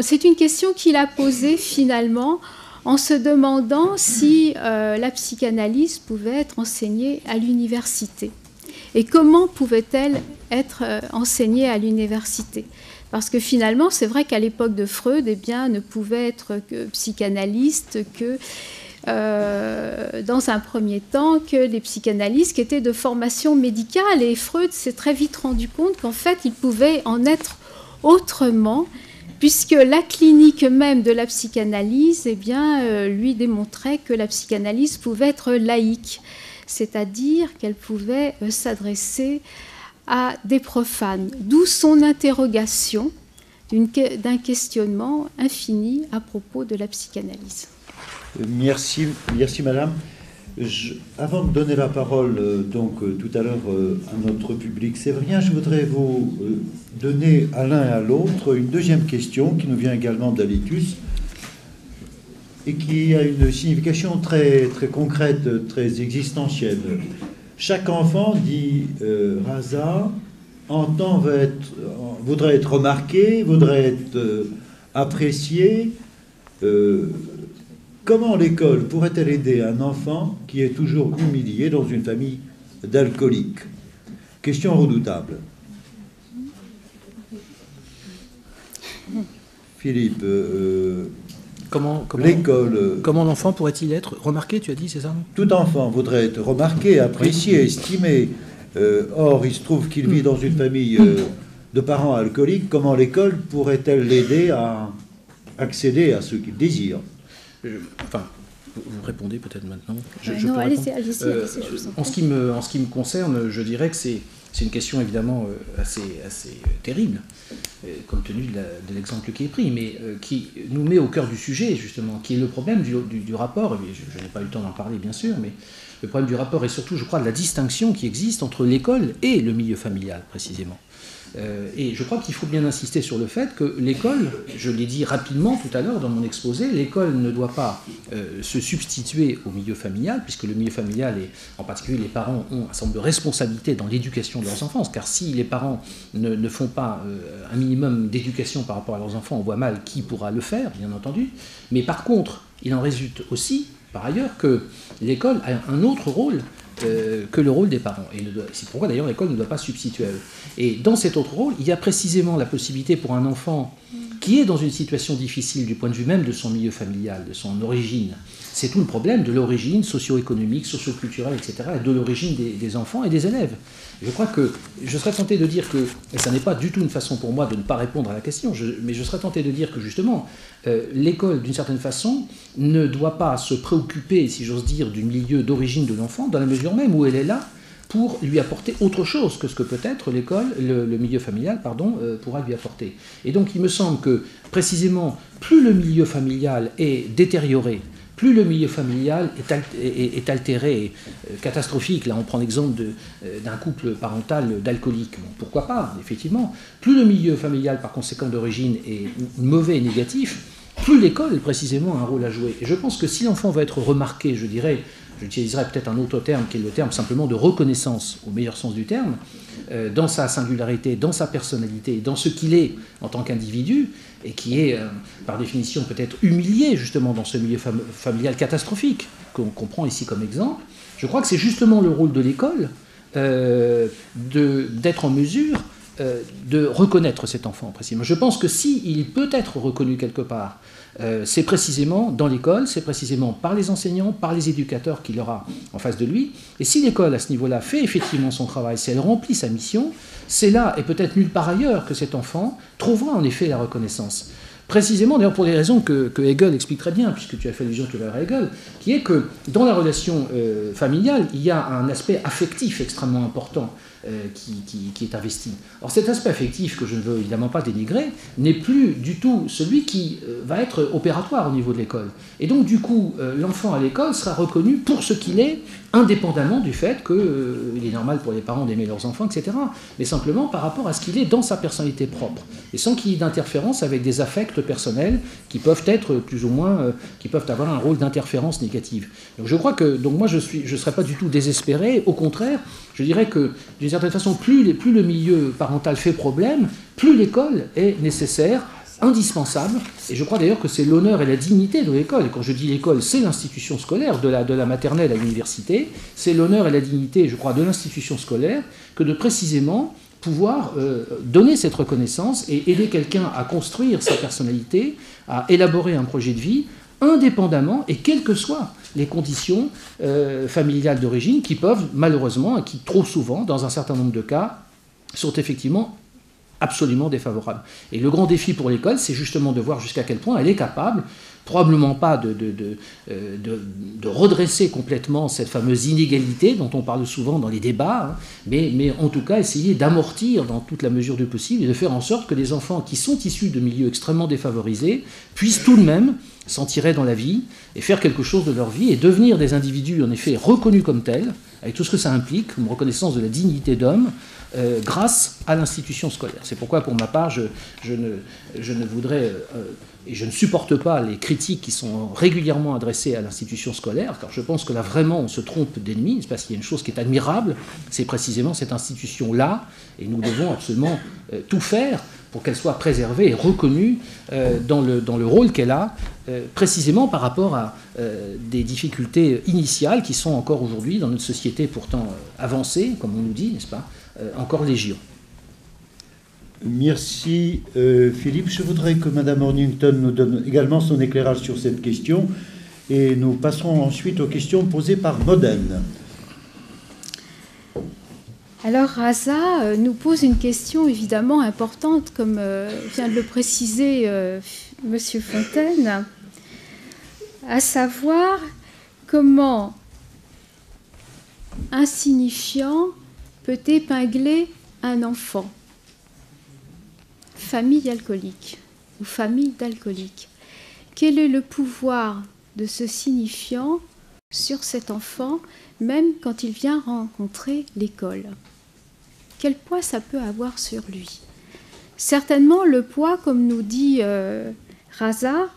Speaker 3: c'est une question qu'il a posée finalement en se demandant si la psychanalyse pouvait être enseignée à l'université. Et comment pouvait-elle être enseignée à l'université? Parce que finalement, c'est vrai qu'à l'époque de Freud, ne pouvait être que psychanalyste que, dans un premier temps, que les psychanalystes qui étaient de formation médicale. Et Freud s'est très vite rendu compte qu'en fait, il pouvait en être autrement, puisque la clinique même de la psychanalyse lui démontrait que la psychanalyse pouvait être laïque, c'est-à-dire qu'elle pouvait s'adresser à des profanes, d'où son interrogation d'un questionnement infini à propos de la psychanalyse.
Speaker 2: Merci madame. Avant de donner la parole tout à l'heure à notre public sévrien, je voudrais vous donner à l'un et à l'autre une deuxième question qui nous vient également d'Alitus. et qui a une signification très, très concrète, très existentielle. Chaque enfant, dit Raza, voudrait être remarqué, voudrait être apprécié. Comment l'école pourrait-elle aider un enfant qui est toujours humilié dans une famille d'alcooliques? Question redoutable. Philippe, l'école...
Speaker 4: Comment l'enfant pourrait-il être remarqué, tu as dit, c'est ça?
Speaker 2: Tout enfant voudrait être remarqué, apprécié, estimé. Or, il se trouve qu'il vit dans une famille de parents alcooliques. Comment l'école pourrait-elle l'aider à accéder à ce qu'il désire?
Speaker 4: Vous répondez peut-être maintenant.
Speaker 3: Non, allez-y,
Speaker 4: en ce qui me concerne, je dirais que c'est une question évidemment assez terrible, compte tenu de l'exemple qui est pris, mais qui nous met au cœur du sujet, justement, qui est le problème du rapport. Je n'ai pas eu le temps d'en parler, bien sûr, mais le problème du rapport est surtout, je crois, de la distinction qui existe entre l'école et le milieu familial, précisément. Et je crois qu'il faut bien insister sur le fait que l'école, je l'ai dit rapidement tout à l'heure dans mon exposé, l'école ne doit pas se substituer au milieu familial, puisque le milieu familial, et en particulier les parents, ont un certain nombre de responsabilités dans l'éducation de leurs enfants, car si les parents ne font pas un minimum d'éducation par rapport à leurs enfants, on voit mal qui pourra le faire, bien entendu. Mais par contre, il en résulte aussi, par ailleurs, que l'école a un autre rôle que le rôle des parents. Et c'est pourquoi d'ailleurs l'école ne doit pas substituer à eux. Et dans cet autre rôle, il y a précisément la possibilité pour un enfant qui est dans une situation difficile du point de vue même de son milieu familial, de son origine. C'est tout le problème de l'origine socio-économique, socio-culturelle, etc., et de l'origine des enfants et des élèves. Je crois que je serais tenté de dire que, et ça n'est pas du tout une façon pour moi de ne pas répondre à la question, mais je serais tenté de dire que justement, l'école, d'une certaine façon, ne doit pas se préoccuper, si j'ose dire, du milieu d'origine de l'enfant, dans la mesure même où elle est là pour lui apporter autre chose que ce que peut-être l'école, le milieu familial, pourra lui apporter. Et donc il me semble que, précisément, plus le milieu familial est détérioré, plus le milieu familial est altéré, catastrophique. Là, on prend l'exemple d'un couple parental d'alcooliques. Bon, pourquoi pas, effectivement. Plus le milieu familial, par conséquent, d'origine est mauvais et négatif, plus l'école, précisément, a un rôle à jouer. Et je pense que si l'enfant va être remarqué, j'utiliserai peut-être un autre terme, qui est le terme simplement de reconnaissance, au meilleur sens du terme, dans sa singularité, dans sa personnalité, dans ce qu'il est en tant qu'individu, et qui est, par définition, peut-être humilié, justement, dans ce milieu familial catastrophique, qu'on prend ici comme exemple, je crois que c'est justement le rôle de l'école d'être en mesure de reconnaître cet enfant, précisément. Je pense que s'il peut être reconnu quelque part, c'est précisément dans l'école, c'est précisément par les enseignants, par les éducateurs qu'il aura en face de lui. Et si l'école, à ce niveau-là, fait effectivement son travail, si elle remplit sa mission, c'est là, et peut-être nulle part ailleurs, que cet enfant trouvera en effet la reconnaissance. Précisément, d'ailleurs, pour des raisons que Hegel explique très bien, puisque tu as fait allusion tout à l'heure à Hegel, qui est que dans la relation familiale, il y a un aspect affectif extrêmement important qui est investi. Or, cet aspect affectif, que je ne veux évidemment pas dénigrer, n'est plus du tout celui qui va être opératoire au niveau de l'école. Et donc, du coup, l'enfant à l'école sera reconnu pour ce qu'il est, indépendamment du fait qu'il est normal pour les parents d'aimer leurs enfants, etc., mais simplement par rapport à ce qu'il est dans sa personnalité propre, et sans qu'il y ait d'interférence avec des affects personnels qui peuvent être plus ou moins, qui peuvent avoir un rôle d'interférence négative. Donc je crois que, moi je ne serais pas du tout désespéré, au contraire, je dirais que d'une certaine façon, plus le milieu parental fait problème, plus l'école est nécessaire, indispensable, et je crois d'ailleurs que c'est l'honneur et la dignité de l'école. Et quand je dis l'école, c'est l'institution scolaire, de la maternelle à l'université, c'est l'honneur et la dignité, je crois, de l'institution scolaire, que de précisément pouvoir donner cette reconnaissance et aider quelqu'un à construire sa personnalité, à élaborer un projet de vie, indépendamment et quelles que soient les conditions familiales d'origine qui peuvent malheureusement, et qui trop souvent, dans un certain nombre de cas, sont effectivement absolument défavorable. Et le grand défi pour l'école, c'est justement de voir jusqu'à quel point elle est capable, probablement pas de redresser complètement cette fameuse inégalité dont on parle souvent dans les débats, hein, mais en tout cas essayer d'amortir dans toute la mesure du possible et de faire en sorte que les enfants qui sont issus de milieux extrêmement défavorisés puissent tout de même s'en tirer dans la vie et faire quelque chose de leur vie et devenir des individus en effet reconnus comme tels, avec tout ce que ça implique, une reconnaissance de la dignité d'homme, grâce à l'institution scolaire. C'est pourquoi, pour ma part, je ne voudrais et je ne supporte pas les critiques qui sont régulièrement adressées à l'institution scolaire, car je pense que là, vraiment, on se trompe d'ennemi, parce qu'il y a une chose qui est admirable, c'est précisément cette institution-là, et nous devons absolument tout faire pour qu'elle soit préservée et reconnue dans le rôle qu'elle a, précisément par rapport à des difficultés initiales qui sont encore aujourd'hui, dans notre société pourtant avancée, comme on nous dit, n'est-ce pas, encore légion.
Speaker 2: Merci Philippe. Je voudrais que Madame Ornington nous donne également son éclairage sur cette question et nous passerons ensuite aux questions posées par Modène.
Speaker 3: Alors Raza nous pose une question évidemment importante, comme vient de le préciser Monsieur Fontaine, à savoir comment un signifiant peut épingler un enfant. Famille alcoolique ou famille d'alcooliques. Quel est le pouvoir de ce signifiant sur cet enfant, même quand il vient rencontrer l'école? Quel poids ça peut avoir sur lui? Certainement le poids, comme nous dit Raza,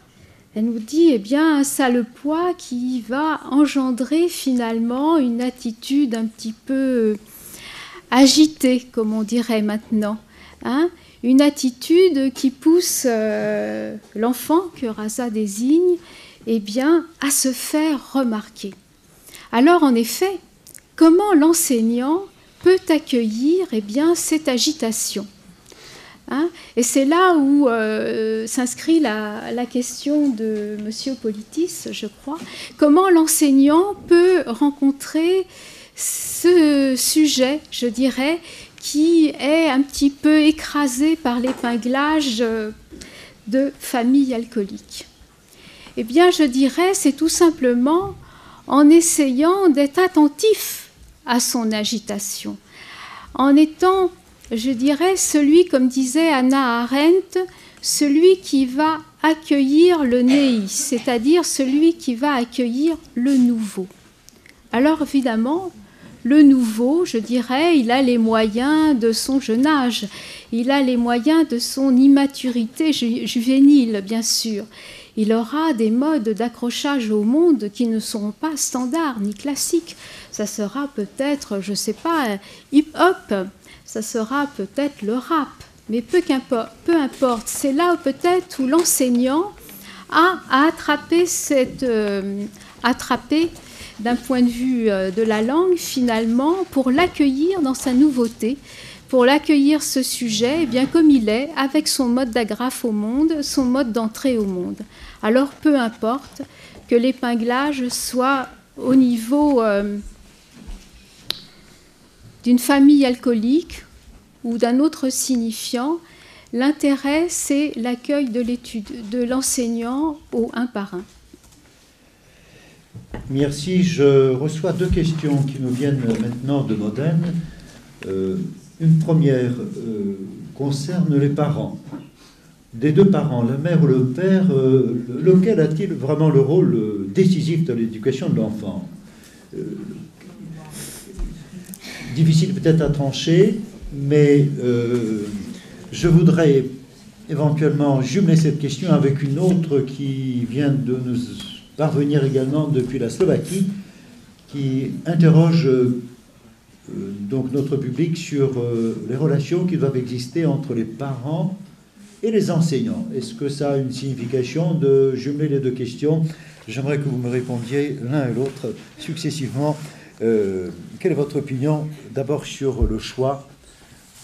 Speaker 3: elle nous dit, eh bien, ça a le poids qui va engendrer finalement une attitude un petit peu agitée, comme on dirait maintenant, hein? Une attitude qui pousse l'enfant que Raza désigne, eh bien, à se faire remarquer. Alors, en effet, comment l'enseignant peut accueillir eh bien, cette agitation, hein? Et c'est là où s'inscrit la question de M. Politis, je crois. Comment l'enseignant peut rencontrer ce sujet, je dirais, qui est un petit peu écrasé par l'épinglage de famille alcoolique? Eh bien, je dirais, c'est tout simplement en essayant d'être attentif à son agitation, en étant, je dirais, celui, comme disait Hannah Arendt, celui qui va accueillir le néi, c'est-à-dire celui qui va accueillir le nouveau. Alors, évidemment, le nouveau, je dirais, il a les moyens de son jeune âge, il a les moyens de son immaturité juvénile, bien sûr. Il aura des modes d'accrochage au monde qui ne seront pas standards ni classiques. Ça sera peut-être, je ne sais pas, hip-hop, ça sera peut-être le rap, mais peu importe. C'est là peut-être où l'enseignant a attrapé d'un point de vue de la langue, finalement, pour l'accueillir dans sa nouveauté, pour l'accueillir ce sujet, eh bien, comme il est, avec son mode d'agrafe au monde, son mode d'entrée au monde. Alors, peu importe que l'épinglage soit au niveau d'une famille alcoolique ou d'un autre signifiant, l'intérêt, c'est l'accueil de l'étude, de l'enseignant au un par un.
Speaker 2: Merci. Je reçois deux questions qui nous viennent maintenant de Modène. Une première concerne les parents. Des deux parents, la mère ou le père, lequel a-t-il vraiment le rôle décisif dans l'éducation de l'enfant? Difficile peut-être à trancher, mais je voudrais éventuellement jumeler cette question avec une autre qui vient de nous parvenir également depuis la Slovaquie, qui interroge donc notre public sur les relations qui doivent exister entre les parents et les enseignants. Est-ce que ça a une signification de jumeler les deux questions? J'aimerais que vous me répondiez l'un et l'autre successivement. Quelle est votre opinion d'abord sur le choix,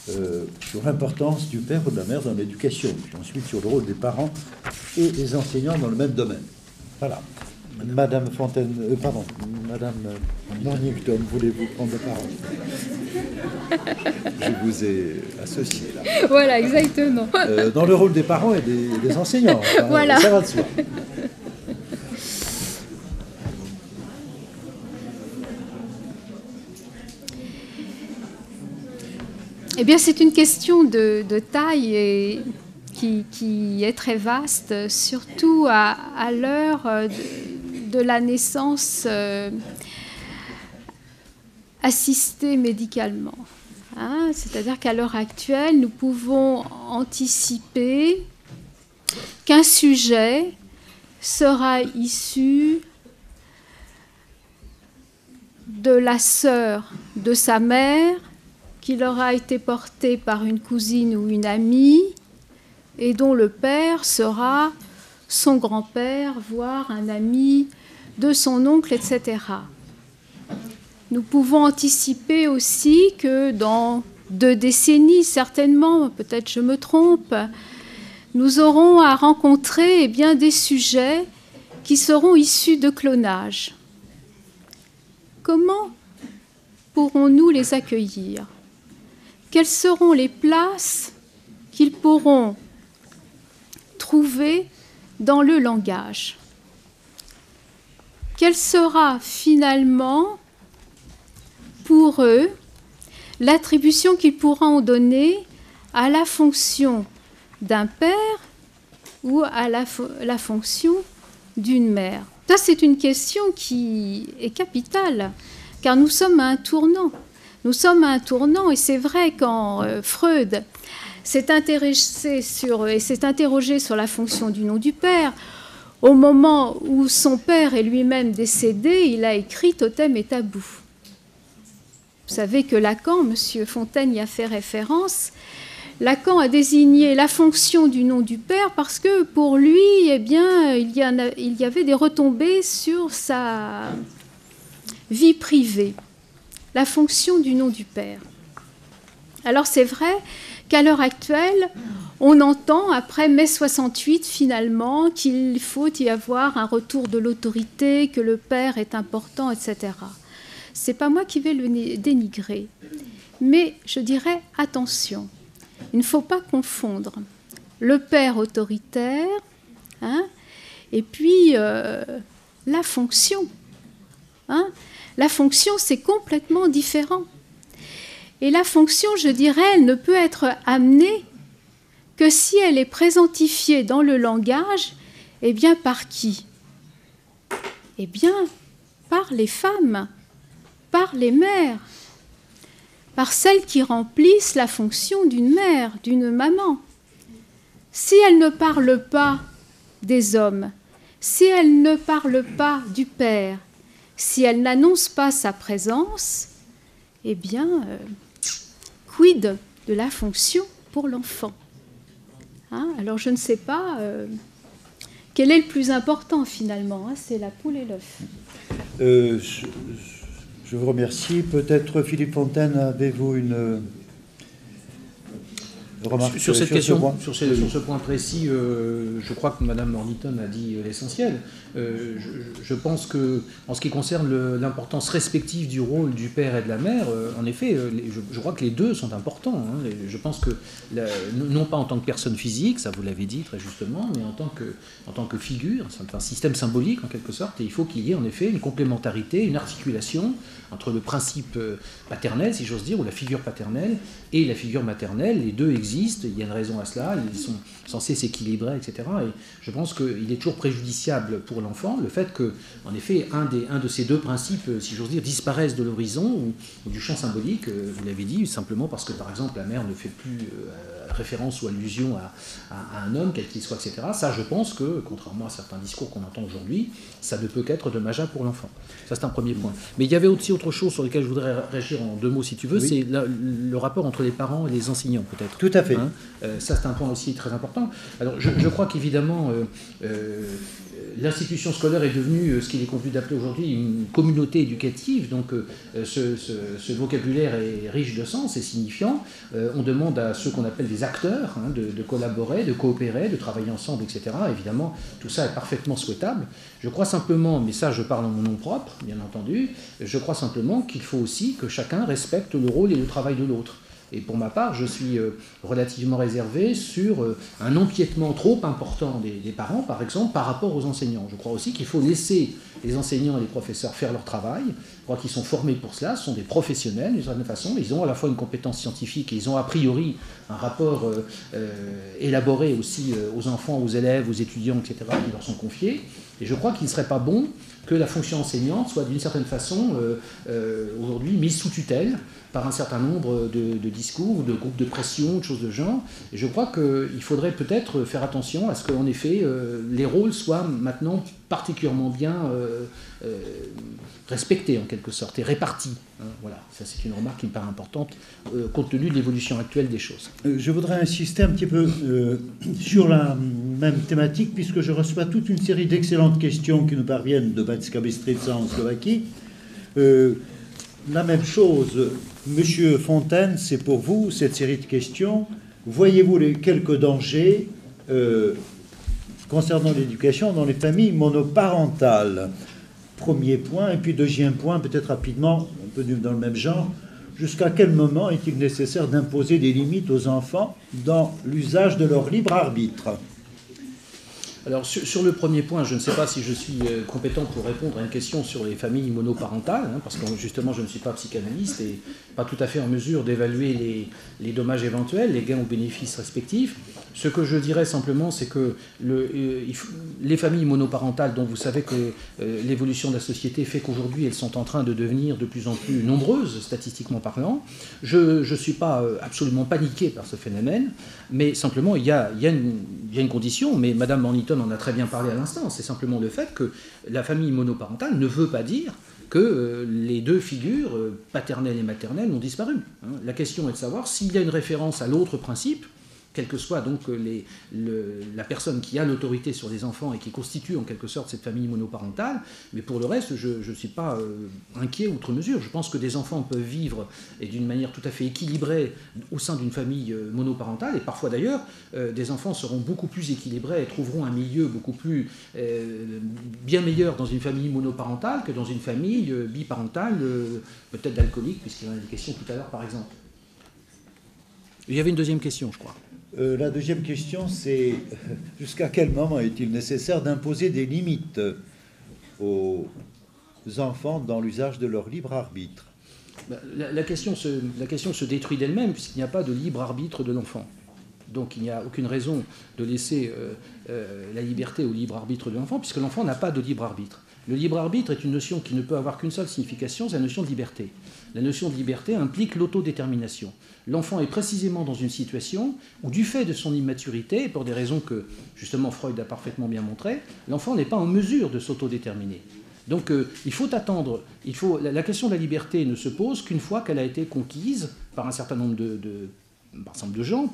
Speaker 2: sur l'importance du père ou de la mère dans l'éducation, puis ensuite sur le rôle des parents et des enseignants dans le même domaine? Voilà. Madame Fontaine, Madame Mornington, voulez-vous prendre la parole? Je vous ai associé là.
Speaker 3: Voilà, exactement.
Speaker 2: Dans le rôle des parents et des enseignants. Enfin,
Speaker 3: voilà.
Speaker 2: Ça va de soi.
Speaker 3: Eh bien, c'est une question de taille et qui est très vaste, surtout à l'heure de la naissance assisté médicalement. Hein, c'est-à-dire qu'à l'heure actuelle, nous pouvons anticiper qu'un sujet sera issu de la sœur de sa mère, qui leur a été portée par une cousine ou une amie, et dont le père sera son grand-père, voire un ami de son oncle, etc. Nous pouvons anticiper aussi que dans 2 décennies, certainement, peut-être je me trompe, nous aurons à rencontrer des sujets qui seront issus de clonage. Comment pourrons-nous les accueillir? Quelles seront les places qu'ils pourront trouver dans le langage? Quelle sera finalement pour eux l'attribution qu'ils pourront donner à la fonction d'un père ou à la fonction d'une mère? Ça, c'est une question qui est capitale, car nous sommes à un tournant. Nous sommes à un tournant, et c'est vrai quand Freud s'est intéressé et s'est interrogé sur la fonction du nom du père, au moment où son père est lui-même décédé, il a écrit Totem et tabou. Vous savez que Lacan, M. Fontaine y a fait référence, Lacan a désigné la fonction du nom du père parce que pour lui, il y avait des retombées sur sa vie privée, la fonction du nom du père. Alors c'est vrai qu'à l'heure actuelle, on entend, après mai 68, finalement, qu'il faut y avoir un retour de l'autorité, que le père est important, etc. Ce n'est pas moi qui vais le dénigrer, mais je dirais attention. Il ne faut pas confondre le père autoritaire et puis la fonction. La fonction, c'est complètement différent. Et la fonction, je dirais, elle ne peut être amenée que si elle est présentifiée dans le langage, par qui? Par les femmes, par les mères, par celles qui remplissent la fonction d'une mère, d'une maman. Si elle ne parle pas des hommes, si elle ne parle pas du père, si elle n'annonce pas sa présence, quid de la fonction pour l'enfant? Alors je ne sais pas quel est le plus important finalement, c'est la poule et l'œuf.
Speaker 2: Je vous remercie. Peut-être Philippe Fontaine, avez-vous une remarque
Speaker 4: sur cette question, sur ce point précis, je crois que Mme Mornington a dit l'essentiel. Je pense que, en ce qui concerne l'importance respective du rôle du père et de la mère, en effet, je crois que les deux sont importants. Je pense que, non pas en tant que personne physique, ça vous l'avez dit très justement, mais en tant que figure, c'est un système symbolique en quelque sorte, et il faut qu'il y ait en effet une complémentarité, une articulation entre le principe paternel, si j'ose dire, ou la figure paternelle, et la figure maternelle. Les deux existent, il y a une raison à cela, ils sont censés s'équilibrer, etc. Et je pense qu'il est toujours préjudiciable pour l'enfant le fait que, en effet, un de ces deux principes, si j'ose dire, disparaissent de l'horizon ou du champ symbolique, vous l'avez dit, simplement parce que, par exemple, la mère ne fait plus référence ou allusion à un homme, quel qu'il soit, etc. Ça, je pense que, contrairement à certains discours qu'on entend aujourd'hui, ça ne peut qu'être dommageable pour l'enfant. Ça, c'est un premier point. Mais il y avait aussi autre chose sur lequel je voudrais réagir en 2 mots, si tu veux, oui. C'est le rapport entre les parents et les enseignants, peut-être.
Speaker 2: Tout à fait.
Speaker 4: Ça, c'est un point aussi très important. Alors, je crois qu'évidemment, l'institution scolaire est devenue ce qu'il est convenu d'appeler aujourd'hui une communauté éducative. Donc, ce vocabulaire est riche de sens et signifiant. On demande à ceux qu'on appelle des acteurs de collaborer, de coopérer, de travailler ensemble, etc. Évidemment, tout ça est parfaitement souhaitable. Je crois simplement, mais ça je parle en mon nom propre, bien entendu, je crois simplement qu'il faut aussi que chacun respecte le rôle et le travail de l'autre. Et pour ma part, je suis relativement réservé sur un empiètement trop important des parents, par exemple, par rapport aux enseignants. Je crois aussi qu'il faut laisser les enseignants et les professeurs faire leur travail. Je crois qu'ils sont formés pour cela, ce sont des professionnels d'une certaine façon. Ils ont à la fois une compétence scientifique et ils ont a priori un rapport élaboré aussi aux enfants, aux élèves, aux étudiants, etc., qui leur sont confiés. Et je crois qu'il ne serait pas bon que la fonction enseignante soit d'une certaine façon aujourd'hui mise sous tutelle par un certain nombre de discours, de groupes de pression, de choses de genre. Et je crois qu'il faudrait peut-être faire attention à ce qu'en effet les rôles soient maintenant particulièrement bien respectés en quelque sorte et répartis. Voilà, ça c'est une remarque qui me paraît importante compte tenu de l'évolution actuelle des choses.
Speaker 2: Je voudrais insister un petit peu sur la même thématique, puisque je reçois toute une série d'excellentes questions qui nous parviennent de Banská Bystrica en Slovaquie. La même chose, Monsieur Fontaine, c'est pour vous, cette série de questions. Voyez-vous quelques dangers concernant l'éducation dans les familles monoparentales? Premier point. Et puis deuxième point, peut-être rapidement, un peu dans le même genre, jusqu'à quel moment est-il nécessaire d'imposer des limites aux enfants dans l'usage de leur libre arbitre?
Speaker 4: Alors sur le premier point, je ne sais pas si je suis compétent pour répondre à une question sur les familles monoparentales, parce que justement je ne suis pas psychanalyste et pas tout à fait en mesure d'évaluer les dommages éventuels, les gains ou bénéfices respectifs. Ce que je dirais simplement, c'est que les familles monoparentales, dont vous savez que l'évolution de la société fait qu'aujourd'hui elles sont en train de devenir de plus en plus nombreuses, statistiquement parlant, je ne suis pas absolument paniqué par ce phénomène, mais simplement il y a une condition, mais Madame Mornington en a très bien parlé à l'instant, c'est simplement le fait que la famille monoparentale ne veut pas dire que les deux figures, paternelle et maternelle, ont disparu. La question est de savoir s'il y a une référence à l'autre principe, quelle que soit donc la personne qui a l'autorité sur les enfants et qui constitue en quelque sorte cette famille monoparentale. Mais pour le reste, je ne suis pas inquiet outre mesure. Je pense que des enfants peuvent vivre et d'une manière tout à fait équilibrée au sein d'une famille monoparentale. Et parfois d'ailleurs, des enfants seront beaucoup plus équilibrés et trouveront un milieu beaucoup plus bien meilleur dans une famille monoparentale que dans une famille biparentale, peut-être d'alcoolique, puisqu'il y en a des questions tout à l'heure par exemple. Il y avait une deuxième question, je crois.
Speaker 2: La deuxième question, c'est jusqu'à quel moment est-il nécessaire d'imposer des limites aux enfants dans l'usage de leur libre arbitre?
Speaker 4: La question se détruit d'elle-même puisqu'il n'y a pas de libre arbitre de l'enfant. Donc il n'y a aucune raison de laisser la liberté au libre arbitre de l'enfant puisque l'enfant n'a pas de libre arbitre. Le libre arbitre est une notion qui ne peut avoir qu'une seule signification, c'est la notion de liberté. La notion de liberté implique l'autodétermination. L'enfant est précisément dans une situation où, du fait de son immaturité, et pour des raisons que justement Freud a parfaitement bien montrées, l'enfant n'est pas en mesure de s'autodéterminer. Donc il faut attendre, la question de la liberté ne se pose qu'une fois qu'elle a été conquise par un certain nombre de gens,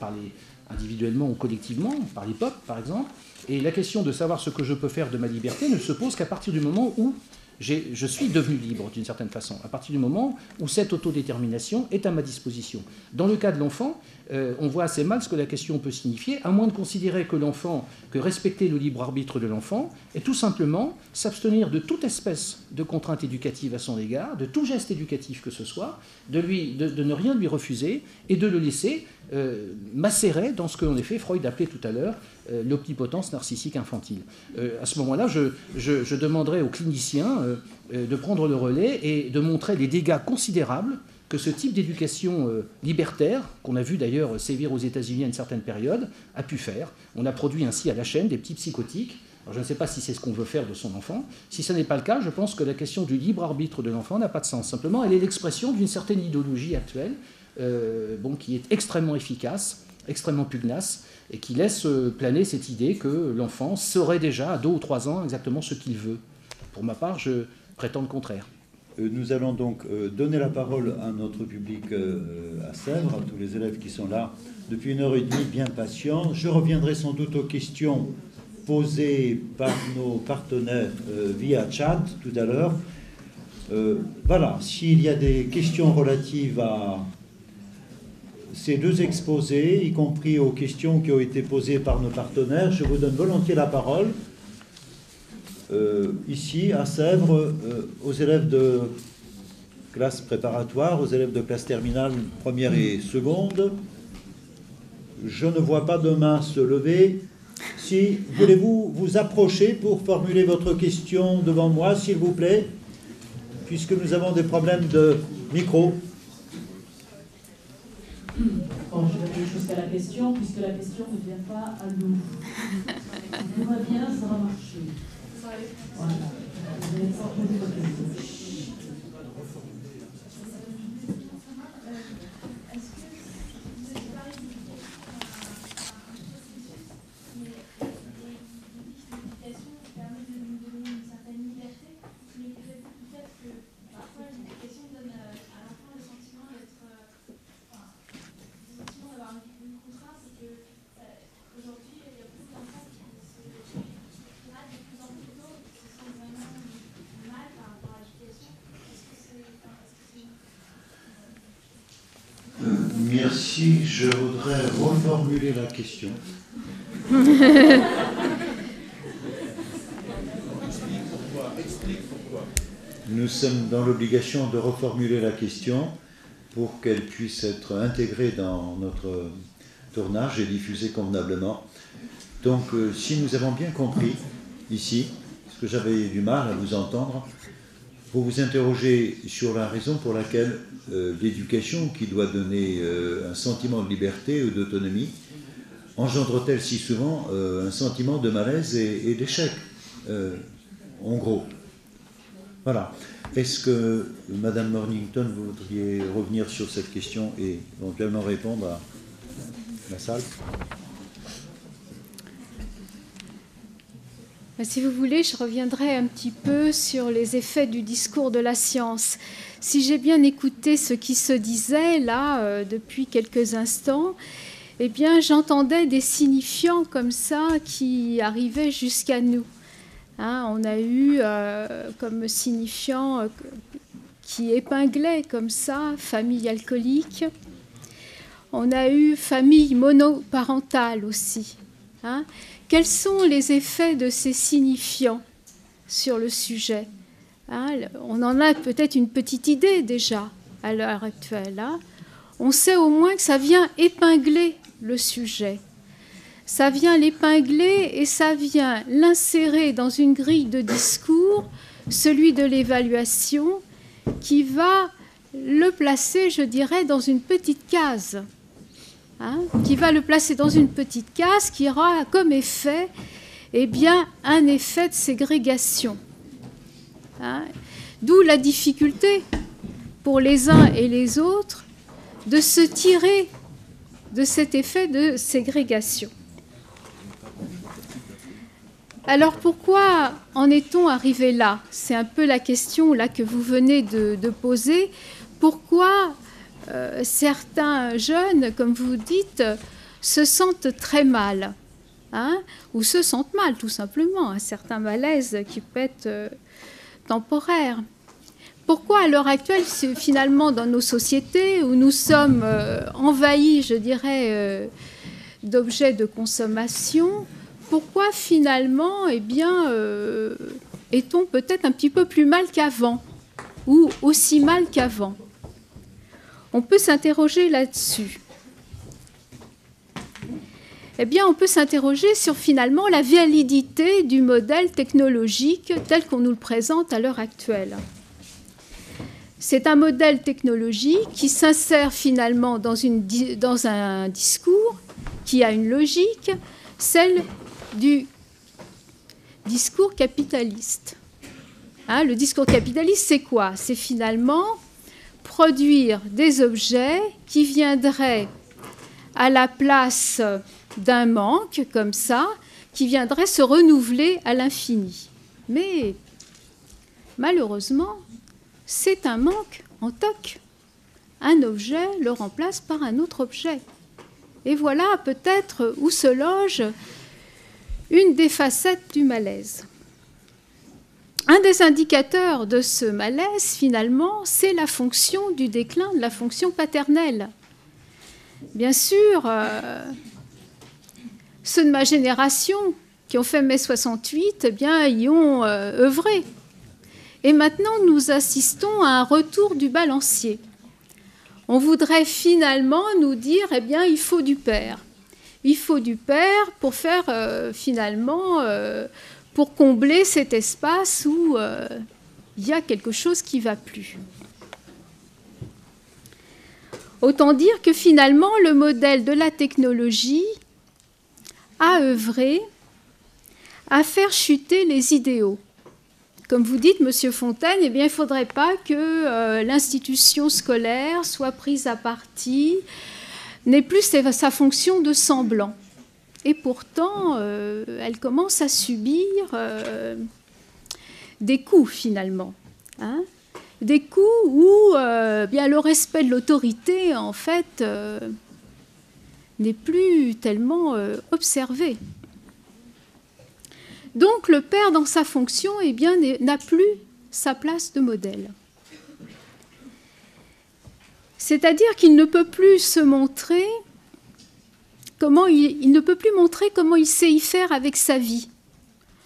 Speaker 4: individuellement ou collectivement, par les peuples par exemple, et la question de savoir ce que je peux faire de ma liberté ne se pose qu'à partir du moment où je suis devenu libre d'une certaine façon, à partir du moment où cette autodétermination est à ma disposition. Dans le cas de l'enfant, on voit assez mal ce que la question peut signifier, à moins de considérer que respecter le libre arbitre de l'enfant est tout simplement s'abstenir de toute espèce de contrainte éducative à son égard, de tout geste éducatif que ce soit, de ne rien lui refuser et de le laisser macérer dans ce que, en effet, Freud appelait tout à l'heure l'omnipotence narcissique infantile. À ce moment-là, je demanderai aux cliniciens de prendre le relais et de montrer les dégâts considérables que ce type d'éducation libertaire, qu'on a vu d'ailleurs sévir aux États-Unis à une certaine période, a pu faire. On a produit ainsi à la chaîne des petits psychotiques. Alors je ne sais pas si c'est ce qu'on veut faire de son enfant. Si ce n'est pas le cas, je pense que la question du libre arbitre de l'enfant n'a pas de sens. Simplement, elle est l'expression d'une certaine idéologie actuelle, qui est extrêmement efficace, extrêmement pugnace, et qui laisse planer cette idée que l'enfant saurait déjà à 2 ou 3 ans exactement ce qu'il veut. Pour ma part, je prétends le contraire.
Speaker 2: Nous allons donc donner la parole à notre public à Sèvres, à tous les élèves qui sont là depuis 1h30, bien patients. Je reviendrai sans doute aux questions posées par nos partenaires via chat tout à l'heure. Voilà, s'il y a des questions relatives à ces deux exposés, y compris aux questions qui ont été posées par nos partenaires, je vous donne volontiers la parole. Ici, à Sèvres, aux élèves
Speaker 5: classe préparatoire, aux élèves de classe terminale, première et seconde. Je ne vois pas de main se lever. Si voulez-vous vous approcher pour formuler votre question devant moi, s'il vous plaît, puisque nous avons des problèmes de micro.
Speaker 1: Bon, je vais aller jusqu'à la question, puisque la question ne vient pas à nous. Tout va bien, ça va marcher. Voilà. Vous allez pouvoir poser votre question.
Speaker 2: Merci, je voudrais reformuler la question. Nous sommes dans l'obligation de reformuler la question pour qu'elle puisse être intégrée dans notre tournage et diffusée convenablement. Donc, si nous avons bien compris ici, parce que j'avais du mal à vous entendre, vous vous interrogez sur la raison pour laquelle l'éducation, qui doit donner un sentiment de liberté ou d'autonomie, engendre-t-elle si souvent un sentiment de malaise et d'échec, en gros. Voilà. Est-ce que, Madame Mornington, vous voudriez revenir sur cette question et éventuellement répondre à la salle ?
Speaker 3: Si vous voulez, je reviendrai un petit peu sur les effets du discours de la science. Si j'ai bien écouté ce qui se disait là depuis quelques instants, eh bien, j'entendais des signifiants comme ça qui arrivaient jusqu'à nous. Hein, on a eu comme signifiant qui épinglait comme ça famille alcoolique. On a eu famille monoparentale aussi. Hein. Quels sont les effets de ces signifiants sur le sujet? Hein, on en a peut-être une petite idée déjà à l'heure actuelle. Hein. On sait au moins que ça vient épingler le sujet. Ça vient l'épingler et ça vient l'insérer dans une grille de discours, celui de l'évaluation, qui va le placer, je dirais, dans une petite case. Hein, qui va le placer dans une petite case qui aura comme effet eh bien, un effet de ségrégation. Hein, d'où la difficulté pour les uns et les autres de se tirer de cet effet de ségrégation. Alors pourquoi en est-on arrivé là? C'est un peu la question là que vous venez de poser. Pourquoi certains jeunes, comme vous dites, se sentent très mal, hein, ou se sentent mal tout simplement, un certain malaise qui peut être temporaire. Pourquoi à l'heure actuelle, finalement, dans nos sociétés où nous sommes envahis, je dirais, d'objets de consommation, pourquoi finalement, eh bien, est-on peut-être un petit peu plus mal qu'avant, ou aussi mal qu'avant? On peut s'interroger là-dessus. Eh bien, on peut s'interroger sur finalement la validité du modèle technologique tel qu'on nous le présente à l'heure actuelle. C'est un modèle technologique qui s'insère finalement dans un discours qui a une logique, celle du discours capitaliste. Hein, le discours capitaliste, c'est quoi? C'est finalement produire des objets qui viendraient à la place d'un manque, comme ça, qui viendrait se renouveler à l'infini. Mais malheureusement, c'est un manque en toc. Un objet le remplace par un autre objet. Et voilà peut-être où se loge une des facettes du malaise. Un des indicateurs de ce malaise, finalement, c'est la fonction du déclin de la fonction paternelle. Bien sûr, ceux de ma génération qui ont fait mai 68, eh bien, y ont œuvré. Et maintenant, nous assistons à un retour du balancier. On voudrait finalement nous dire, eh bien, il faut du père. Il faut du père pour faire, finalement, pour combler cet espace où il y a quelque chose qui ne va plus. Autant dire que finalement, le modèle de la technologie a œuvré à faire chuter les idéaux. Comme vous dites, Monsieur Fontaine, eh bien, il ne faudrait pas que l'institution scolaire soit prise à partie, n'ait plus sa fonction de semblant. Et pourtant, elle commence à subir des coups, finalement. Hein, des coups où bien, le respect de l'autorité, en fait, n'est plus tellement observé. Donc le père, dans sa fonction, eh bien, n'a plus sa place de modèle. C'est-à-dire qu'il ne peut plus se montrer comment il ne peut plus montrer comment il sait y faire avec sa vie.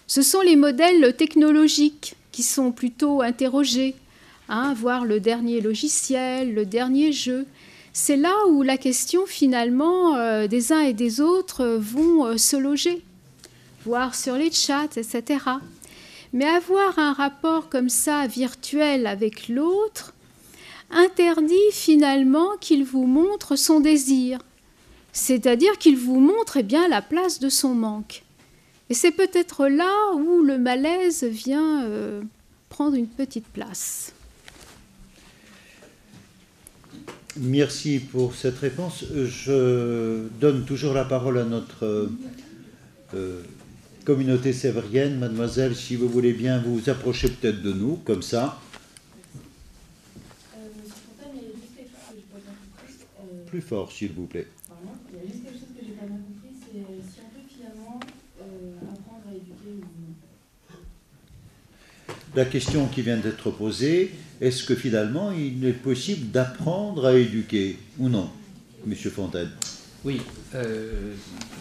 Speaker 3: Ce sont les modèles technologiques qui sont plutôt interrogés, hein, voir le dernier logiciel, le dernier jeu. C'est là où la question finalement des uns et des autres vont se loger, voir sur les chats, etc. Mais avoir un rapport comme ça virtuel avec l'autre interdit finalement qu'il vous montre son désir, c'est-à-dire qu'il vous montre eh bien, la place de son manque. Et c'est peut-être là où le malaise vient prendre une petite place.
Speaker 2: Merci pour cette réponse. Je donne toujours la parole à notre communauté sévrienne. Mademoiselle, si vous voulez bien vous approcher peut-être de nous, comme ça. Plus fort, s'il vous plaît.
Speaker 6: Pardon, il y a juste quelque chose que je n'ai pas bien compris, c'est si on peut finalement apprendre à éduquer ou non.
Speaker 2: La question qui vient d'être posée, est-ce que finalement il est possible d'apprendre à éduquer ou non, Monsieur Fontaine?
Speaker 4: Oui,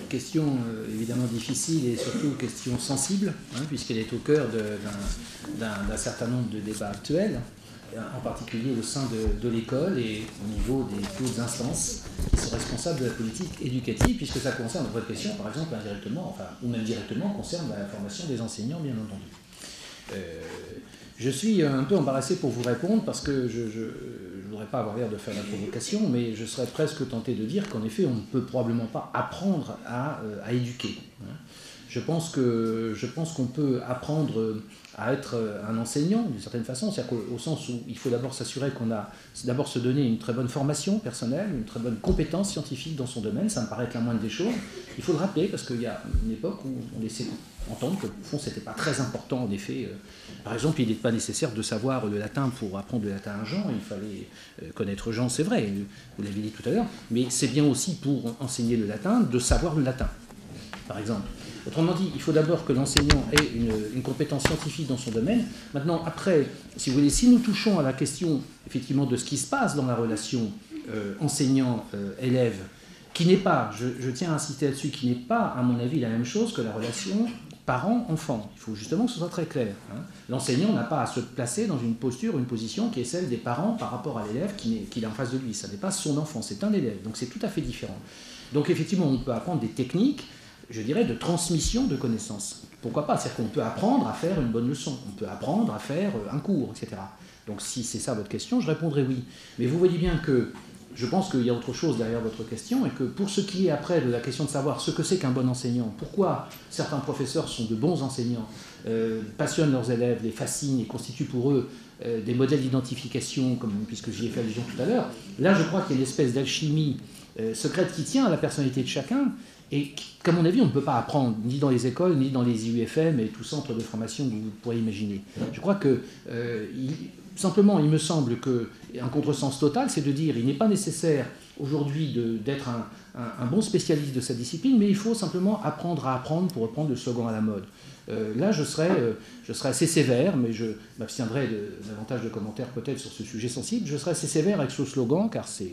Speaker 4: question évidemment difficile et surtout question sensible, hein, puisqu'elle est au cœur d'un certain nombre de débats actuels, en particulier au sein de l'école et au niveau des plus hautes instances qui sont responsables de la politique éducative, puisque ça concerne, votre question par exemple indirectement, enfin, ou même directement, concerne la formation des enseignants, bien entendu. Je suis un peu embarrassé pour vous répondre parce que je ne voudrais pas avoir l'air de faire la provocation, mais je serais presque tenté de dire qu'en effet, on ne peut probablement pas apprendre à éduquer. Je pense qu'on peut apprendre à être un enseignant d'une certaine façon, c'est-à-dire qu'au sens où il faut d'abord s'assurer qu'on a d'abord se donner une très bonne formation personnelle, une très bonne compétence scientifique dans son domaine, ça me paraît être la moindre des choses. Il faut le rappeler parce qu'il y a une époque où on laissait entendre que au fond c'était pas très important en effet. Par exemple, il n'est pas nécessaire de savoir le latin pour apprendre le latin à Jean, il fallait connaître Jean, c'est vrai, vous l'avez dit tout à l'heure, mais c'est bien aussi pour enseigner le latin de savoir le latin, par exemple. Autrement dit, il faut d'abord que l'enseignant ait une compétence scientifique dans son domaine. Maintenant, après, si vous voulez, si nous touchons à la question effectivement de ce qui se passe dans la relation enseignant-élève, qui n'est pas, je tiens à insister là-dessus, qui n'est pas, à mon avis, la même chose que la relation parent-enfant. Il faut justement que ce soit très clair. Hein. L'enseignant n'a pas à se placer dans une posture, une position qui est celle des parents par rapport à l'élève qu'il a en face de lui. Ça n'est pas son enfant, c'est un élève. Donc c'est tout à fait différent. Donc effectivement, on peut apprendre des techniques, je dirais, de transmission de connaissances. Pourquoi pas? C'est-à-dire qu'on peut apprendre à faire une bonne leçon, on peut apprendre à faire un cours, etc. Donc si c'est ça votre question, je répondrai oui. Mais vous voyez bien que je pense qu'il y a autre chose derrière votre question et que pour ce qui est après de la question de savoir ce que c'est qu'un bon enseignant, pourquoi certains professeurs sont de bons enseignants, passionnent leurs élèves, les fascinent et constituent pour eux des modèles d'identification, puisque j'y ai fait allusion tout à l'heure, là je crois qu'il y a une espèce d'alchimie secrète qui tient à la personnalité de chacun et qu'à mon avis on ne peut pas apprendre ni dans les écoles, ni dans les IUFM et tout centre de formation que vous pourrez imaginer. Je crois que simplement, il me semble qu'un contresens total, c'est de dire qu'il n'est pas nécessaire aujourd'hui d'être un bon spécialiste de sa discipline, mais il faut simplement apprendre à apprendre, pour reprendre le slogan à la mode. Là, je serais assez sévère, mais je m'abstiendrai davantage de commentaires peut-être sur ce sujet sensible. Je serais assez sévère avec ce slogan, car c'est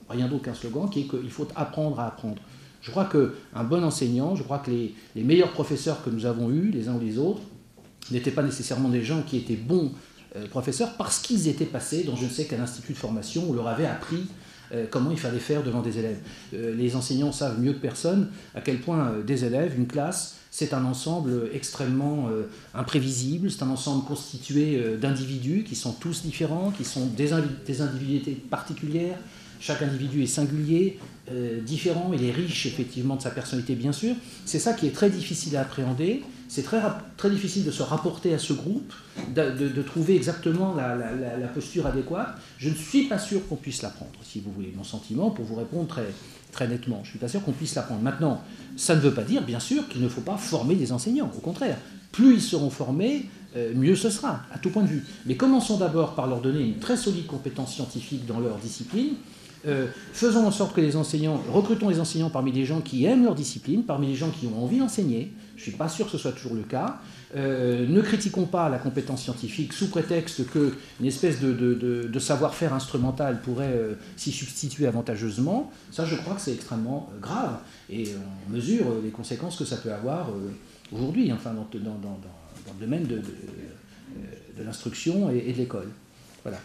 Speaker 4: rien d'autre qu'un slogan, qui est qu'il faut apprendre à apprendre. Je crois qu'un bon enseignant, je crois que les meilleurs professeurs que nous avons eus, les uns ou les autres, n'étaient pas nécessairement des gens qui étaient bons professeurs parce qu'ils étaient passés dans je ne sais quel institut de formation où on leur avait appris comment il fallait faire devant des élèves. Les enseignants savent mieux que personne à quel point des élèves, une classe, c'est un ensemble extrêmement imprévisible, c'est un ensemble constitué d'individus qui sont tous différents, qui sont des individualités particulières. Chaque individu est singulier, différent, il est riche effectivement de sa personnalité bien sûr. C'est ça qui est très difficile à appréhender, c'est très difficile de se rapporter à ce groupe, de trouver exactement la posture adéquate. Je ne suis pas sûr qu'on puisse l'apprendre, si vous voulez mon sentiment, pour vous répondre très nettement. Je ne suis pas sûr qu'on puisse l'apprendre. Maintenant, ça ne veut pas dire bien sûr qu'il ne faut pas former des enseignants, au contraire. Plus ils seront formés, mieux ce sera, à tout point de vue. Mais commençons d'abord par leur donner une très solide compétence scientifique dans leur discipline. Faisons en sorte que les enseignants, recrutons les enseignants parmi les gens qui aiment leur discipline, parmi les gens qui ont envie d'enseigner. Je ne suis pas sûr que ce soit toujours le cas. Ne critiquons pas la compétence scientifique sous prétexte qu'une espèce de savoir-faire instrumental pourrait s'y substituer avantageusement. Ça, je crois que c'est extrêmement grave. Et on mesure les conséquences que ça peut avoir aujourd'hui, enfin, dans le domaine de l'instruction et de l'école. Voilà.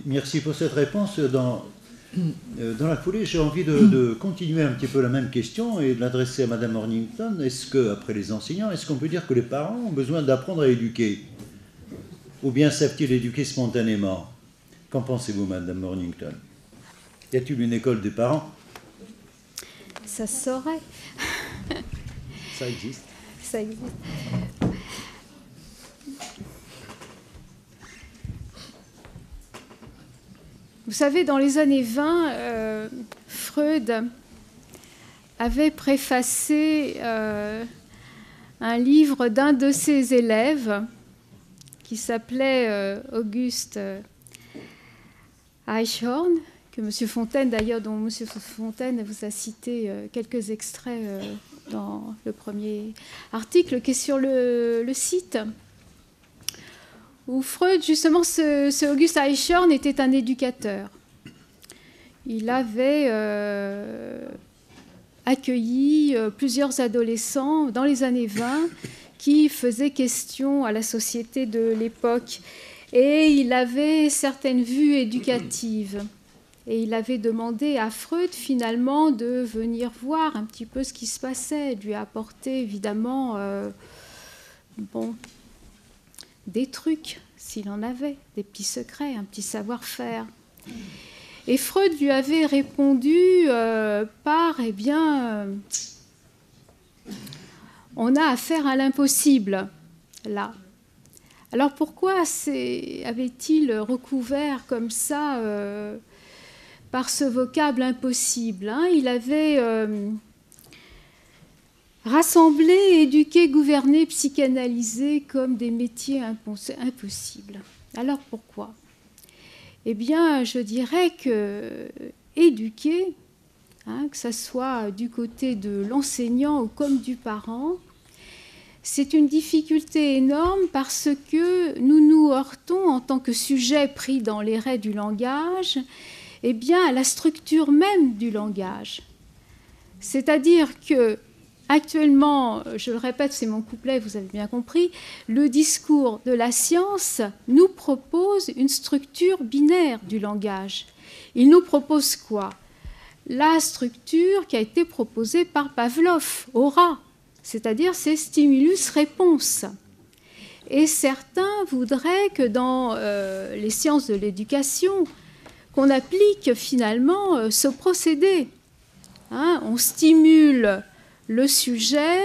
Speaker 2: Merci pour cette réponse. Dans la foulée, j'ai envie de continuer un petit peu la même question et de l'adresser à Madame Mornington. Est-ce que, après les enseignants, est-ce qu'on peut dire que les parents ont besoin d'apprendre à éduquer? Ou bien savent-ils éduquer spontanément? Qu'en pensez-vous, Madame Mornington? Y a-t-il une école des parents?
Speaker 3: Ça se saurait.
Speaker 2: Ça existe.
Speaker 3: Ça existe. Vous savez, dans les années 20, Freud avait préfacé un livre d'un de ses élèves qui s'appelait Auguste Eichhorn, que M. Fontaine, d'ailleurs, dont M. Fontaine vous a cité quelques extraits dans le premier article qui est sur le site, où Freud, justement, ce Auguste Eichhorn était un éducateur. Il avait accueilli plusieurs adolescents dans les années 20 qui faisaient question à la société de l'époque. Et il avait certaines vues éducatives. Et il avait demandé à Freud, finalement, de venir voir un petit peu ce qui se passait, de lui apporter, évidemment, des trucs, s'il en avait, des petits secrets, un petit savoir-faire. Et Freud lui avait répondu par, eh bien, on a affaire à l'impossible, là. Alors pourquoi avait-il recouvert comme ça par ce vocable impossible, hein? Il avait rassemblé, éduqué, gouverné, psychanalysé comme des métiers impossibles. Alors pourquoi? Eh bien, je dirais que éduquer, hein, que ce soit du côté de l'enseignant ou comme du parent, c'est une difficulté énorme parce que nous nous heurtons en tant que sujet pris dans les raies du langage, eh bien, à la structure même du langage. C'est-à-dire que actuellement, je le répète, c'est mon couplet, vous avez bien compris, le discours de la science nous propose une structure binaire du langage. Il nous propose quoi? La structure qui a été proposée par Pavlov, au rat, c'est-à-dire c'est stimulus-réponse. Et certains voudraient que dans les sciences de l'éducation, qu'on applique finalement ce procédé. Hein, on stimule le sujet,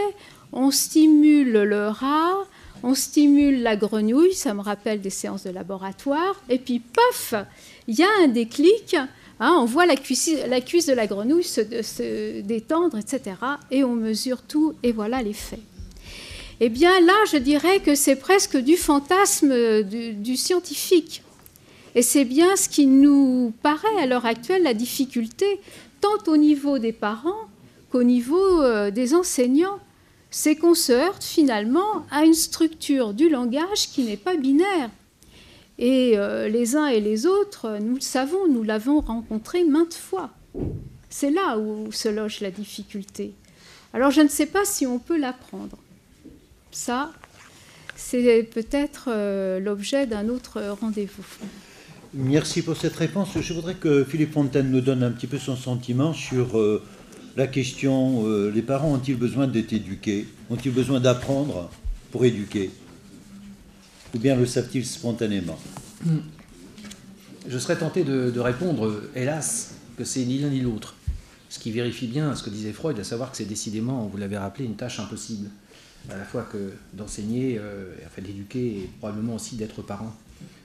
Speaker 3: on stimule le rat, on stimule la grenouille, ça me rappelle des séances de laboratoire, et puis paf, il y a un déclic, hein, on voit la cuisse de la grenouille se détendre, etc. Et on mesure tout, et voilà l'effet. Eh bien là, je dirais que c'est presque du fantasme du scientifique. Et c'est bien ce qui nous paraît à l'heure actuelle la difficulté, tant au niveau des parents qu'au niveau des enseignants. C'est qu'on se heurte finalement à une structure du langage qui n'est pas binaire. Et les uns et les autres, nous le savons, nous l'avons rencontré maintes fois. C'est là où se loge la difficulté. Alors je ne sais pas si on peut l'apprendre. Ça, c'est peut-être l'objet d'un autre rendez-vous.
Speaker 2: Merci pour cette réponse. Je voudrais que Philippe Fontaine nous donne un petit peu son sentiment sur la question, les parents ont-ils besoin d'être éduqués? Ont-ils besoin d'apprendre pour éduquer? Ou bien le savent-ils spontanément?
Speaker 4: Je serais tenté de répondre, hélas, que c'est ni l'un ni l'autre. Ce qui vérifie bien ce que disait Freud, à savoir que c'est décidément, vous l'avez rappelé, une tâche impossible. À la fois que d'enseigner, enfin d'éduquer et probablement aussi d'être parent.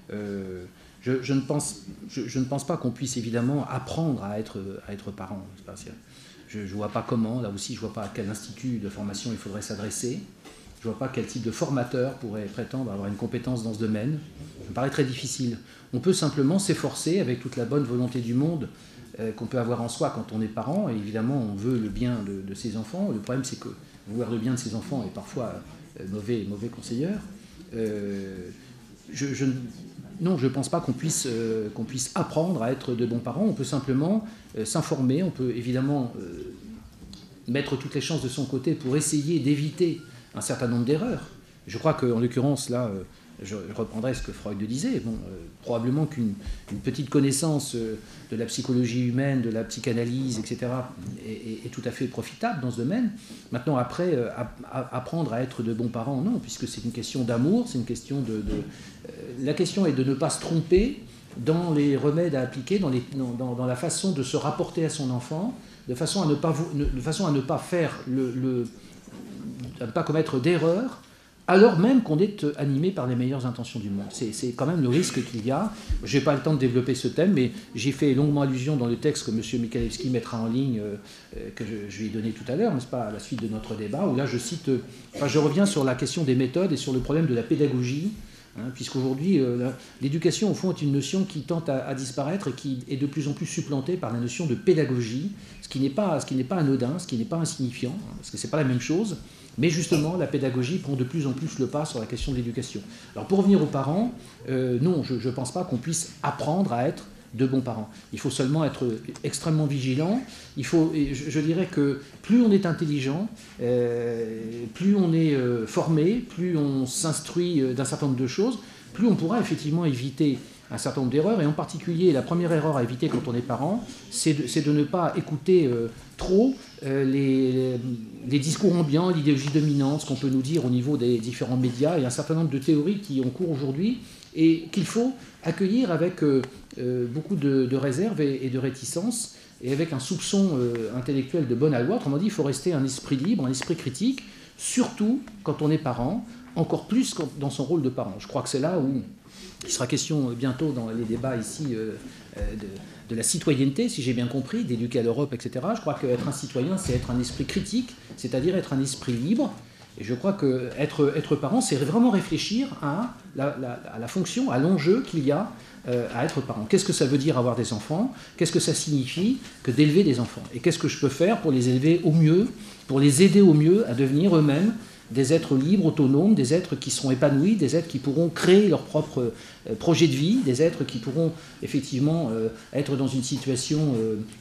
Speaker 4: Je ne pense pas qu'on puisse évidemment apprendre à être parent. Je ne vois pas comment, là aussi je ne vois pas à quel institut de formation il faudrait s'adresser. Je ne vois pas quel type de formateur pourrait prétendre avoir une compétence dans ce domaine. Ça me paraît très difficile. On peut simplement s'efforcer, avec toute la bonne volonté du monde qu'on peut avoir en soi quand on est parent, et évidemment on veut le bien de ses enfants. Le problème c'est que vouloir le bien de ses enfants est parfois mauvais conseilleur. Non, je ne pense pas qu'on puisse apprendre à être de bons parents. On peut simplement s'informer, on peut évidemment mettre toutes les chances de son côté pour essayer d'éviter un certain nombre d'erreurs. Je crois qu'en l'occurrence, là, je reprendrai ce que Freud disait. Bon, probablement qu'une petite connaissance de la psychologie humaine, de la psychanalyse, etc., est tout à fait profitable dans ce domaine. Maintenant, après, apprendre à être de bons parents, non, puisque c'est une question d'amour, c'est une question la question est de ne pas se tromper dans les remèdes à appliquer, dans la façon de se rapporter à son enfant, de façon à ne pas faire à ne pas commettre d'erreurs, alors même qu'on est animé par les meilleures intentions du monde. C'est quand même le risque qu'il y a. Je n'ai pas le temps de développer ce thème, mais j'ai fait longuement allusion dans le texte que M. Michalewski mettra en ligne, que je lui ai donné tout à l'heure, n'est-ce pas, à la suite de notre débat, où là je reviens sur la question des méthodes et sur le problème de la pédagogie, puisqu'aujourd'hui, l'éducation, au fond, est une notion qui tente à disparaître et qui est de plus en plus supplantée par la notion de pédagogie, ce qui n'est pas anodin, ce qui n'est pas insignifiant, parce que ce n'est pas la même chose. Mais justement, la pédagogie prend de plus en plus le pas sur la question de l'éducation. Alors pour revenir aux parents, non, je ne pense pas qu'on puisse apprendre à être de bons parents. Il faut seulement être extrêmement vigilant. Je dirais que plus on est intelligent, plus on est formé, plus on s'instruit d'un certain nombre de choses, plus on pourra effectivement éviter un certain nombre d'erreurs. Et en particulier, la première erreur à éviter quand on est parent, c'est de ne pas écouter trop les discours ambiants, l'idéologie dominante, ce qu'on peut nous dire au niveau des différents médias, et un certain nombre de théories qui ont cours aujourd'hui, et qu'il faut accueillir avec beaucoup de réserve et de réticence, et avec un soupçon intellectuel de bonne aloi. Autrement dit, il faut rester un esprit libre, un esprit critique, surtout quand on est parent, encore plus dans son rôle de parent. Je crois que c'est là où il sera question bientôt dans les débats ici de la citoyenneté, si j'ai bien compris, d'éduquer à l'Europe, etc. Je crois qu'être un citoyen, c'est être un esprit critique, c'est-à-dire être un esprit libre. Et je crois qu'être parent, c'est vraiment réfléchir à la fonction, à l'enjeu qu'il y a à être parent. Qu'est-ce que ça veut dire avoir des enfants? Qu'est-ce que ça signifie que d'élever des enfants? Et qu'est-ce que je peux faire pour les élever au mieux, pour les aider au mieux à devenir eux-mêmes des êtres libres, autonomes, des êtres qui seront épanouis, des êtres qui pourront créer leur propre projet de vie, des êtres qui pourront effectivement être dans une situation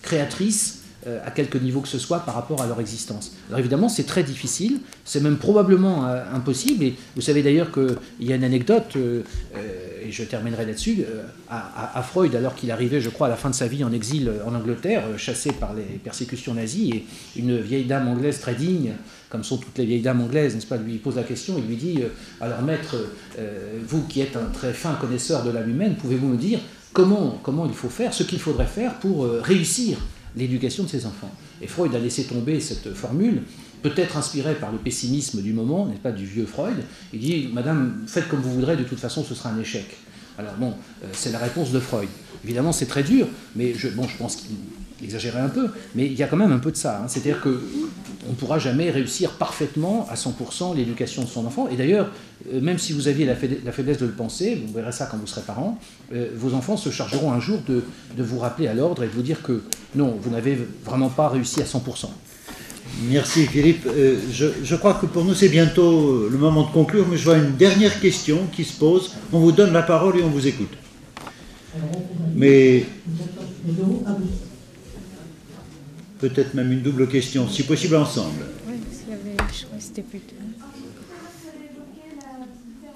Speaker 4: créatrice à quelque niveau que ce soit par rapport à leur existence. Alors évidemment, c'est très difficile, c'est même probablement impossible, et vous savez d'ailleurs qu'il y a une anecdote, et je terminerai là-dessus, à Freud, alors qu'il arrivait, je crois, à la fin de sa vie en exil en Angleterre, chassé par les persécutions nazies, et une vieille dame anglaise très digne, comme sont toutes les vieilles dames anglaises, n'est-ce pas, lui pose la question, il lui dit « Alors maître, vous qui êtes un très fin connaisseur de l'âme humaine, pouvez-vous me dire comment il faut faire, ce qu'il faudrait faire pour réussir l'éducation de ses enfants ?» Et Freud a laissé tomber cette formule, peut-être inspirée par le pessimisme du moment, n'est-ce pas, du vieux Freud. Il dit « Madame, faites comme vous voudrez, de toute façon ce sera un échec. » Alors bon, c'est la réponse de Freud. Évidemment, c'est très dur, mais je pense qu'il exagérait un peu, mais il y a quand même un peu de ça. C'est-à-dire qu'on ne pourra jamais réussir parfaitement à 100% l'éducation de son enfant. Et d'ailleurs, même si vous aviez la faiblesse de le penser, vous verrez ça quand vous serez parent, vos enfants se chargeront un jour de vous rappeler à l'ordre et de vous dire que non, vous n'avez vraiment pas réussi à 100%.
Speaker 2: Merci Philippe. Je crois que pour nous c'est bientôt le moment de conclure, mais je vois une dernière question qui se pose. On vous donne la parole et on vous écoute. Mais peut-être même une double question, si possible ensemble.
Speaker 3: Oui, je crois que c'était plutôt...
Speaker 6: Vous avez évoqué la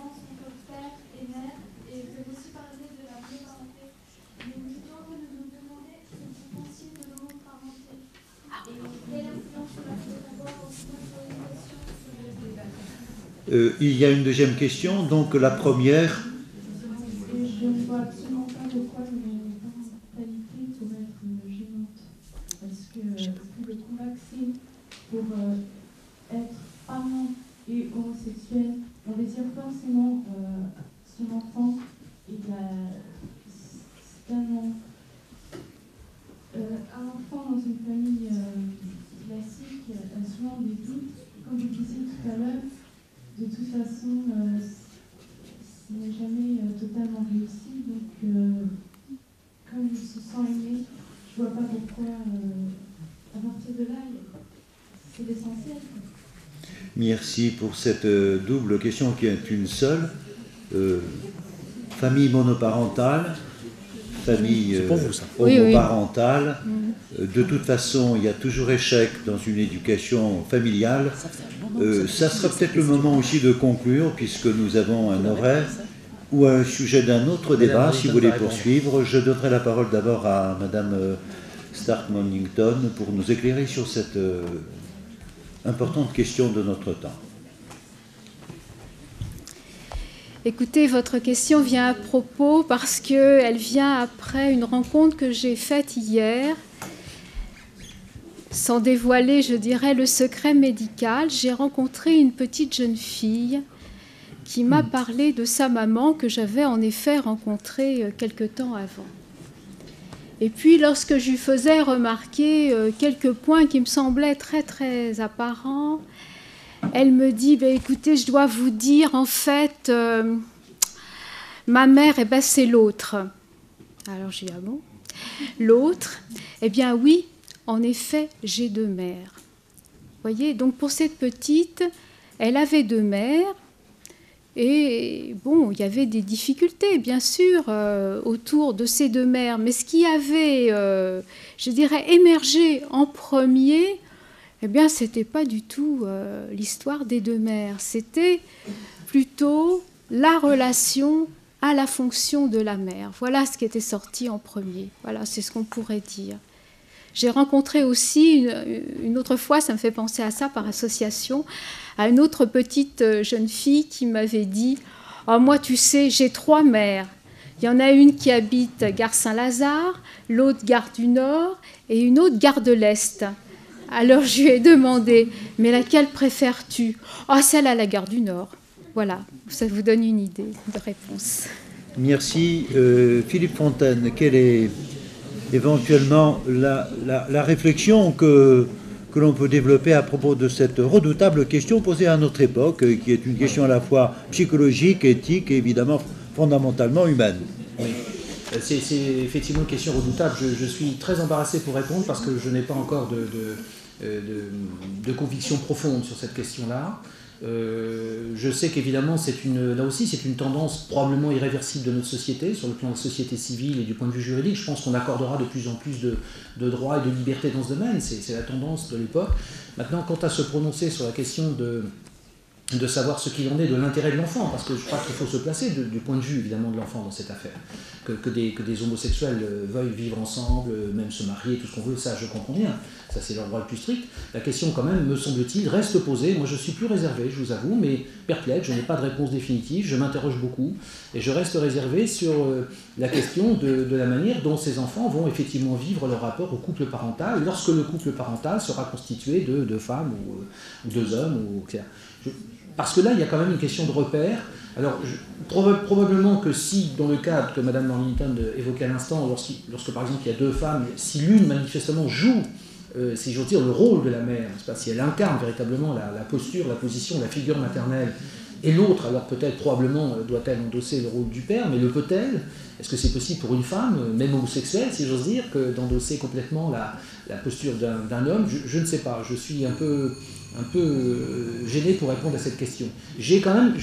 Speaker 2: Il y a une deuxième question, donc la première.
Speaker 6: Je ne vois absolument pas pourquoi les parentalités pourraient être gênantes. Parce que le vaccin pour être parent et homosexuel, on désire forcément son enfant et c'est tellement. Un enfant dans une famille classique a souvent des doutes. Comme vous disiez tout à l'heure, de toute façon, ce n'est jamais totalement réussi. Donc, comme il se sent aimé, je ne vois pas pourquoi, à partir de là, c'est l'essentiel.
Speaker 2: Merci pour cette double question qui est une seule. Famille monoparentale, famille homoparentale. De toute façon, il y a toujours échec dans une éducation familiale. Ça sera peut-être le moment aussi de conclure, puisque nous avons un horaire ou un sujet d'un autre débat. Si vous voulez poursuivre, je donnerai la parole d'abord à Madame Stark-Monington pour nous éclairer sur cette importante question de notre temps.
Speaker 3: Écoutez, votre question vient à propos parce qu'elle vient après une rencontre que j'ai faite hier. Sans dévoiler, je dirais, le secret médical, j'ai rencontré une petite jeune fille qui m'a parlé de sa maman que j'avais en effet rencontrée quelque temps avant. Et puis, lorsque je lui faisais remarquer quelques points qui me semblaient très, très apparents, elle me dit, écoutez, je dois vous dire, en fait, ma mère, c'est l'autre. Alors, j'ai dit, ah bon? L'autre? Eh bien, oui, en effet, j'ai 2 mères. Vous voyez, donc pour cette petite, elle avait 2 mères. Et bon, il y avait des difficultés, bien sûr, autour de ces 2 mères. Mais ce qui avait, je dirais, émergé en premier, eh bien, ce n'était pas du tout l'histoire des 2 mères. C'était plutôt la relation à la fonction de la mère. Voilà ce qui était sorti en premier. Voilà, c'est ce qu'on pourrait dire. J'ai rencontré aussi, une autre fois, ça me fait penser à ça par association, à une autre petite jeune fille qui m'avait dit « Oh, moi, tu sais, j'ai 3 mères. Il y en a une qui habite gare Saint-Lazare, l'autre gare du Nord et une autre gare de l'Est. » Alors, je lui ai demandé « Mais laquelle préfères-tu ?»« Ah, celle à la gare du Nord. » Voilà, ça vous donne une idée de réponse.
Speaker 2: Merci. Philippe Fontaine, quelle est éventuellement la réflexion que l'on peut développer à propos de cette redoutable question posée à notre époque, qui est une question à la fois psychologique, éthique et évidemment fondamentalement humaine.
Speaker 4: Oui. C'est effectivement une question redoutable. Je suis très embarrassé pour répondre parce que je n'ai pas encore de conviction profonde sur cette question-là. Je sais qu'évidemment, là aussi, c'est une tendance probablement irréversible de notre société, sur le plan de la société civile et du point de vue juridique. Je pense qu'on accordera de plus en plus de droits et de libertés dans ce domaine. C'est la tendance de l'époque. Maintenant, quant à se prononcer sur la question de savoir ce qu'il en est de l'intérêt de l'enfant, parce que je crois qu'il faut se placer du point de vue évidemment de l'enfant dans cette affaire. Que des homosexuels veuillent vivre ensemble, même se marier, tout ce qu'on veut, ça je comprends bien, ça c'est leur droit le plus strict. La question quand même, me semble-t-il, reste posée. Moi je suis plus réservé, je vous avoue, mais perplexe, je n'ai pas de réponse définitive, je m'interroge beaucoup, et je reste réservé sur la question de la manière dont ces enfants vont effectivement vivre leur rapport au couple parental, lorsque le couple parental sera constitué de 2 femmes ou 2 hommes, parce que là, il y a quand même une question de repère. Alors, probablement que si, dans le cadre que Mme Mornington évoquait à l'instant, lorsque par exemple il y a 2 femmes, si l'une manifestement joue, si j'ose dire, le rôle de la mère, si elle incarne véritablement la posture, la position, la figure maternelle, et l'autre, alors peut-être, probablement, doit-elle endosser le rôle du père, mais le peut-elle? Est-ce que c'est possible pour une femme, même homosexuelle, si j'ose dire, d'endosser complètement la posture d'un homme? Je ne sais pas, je suis un peu gêné pour répondre à cette question. J'ai quand même,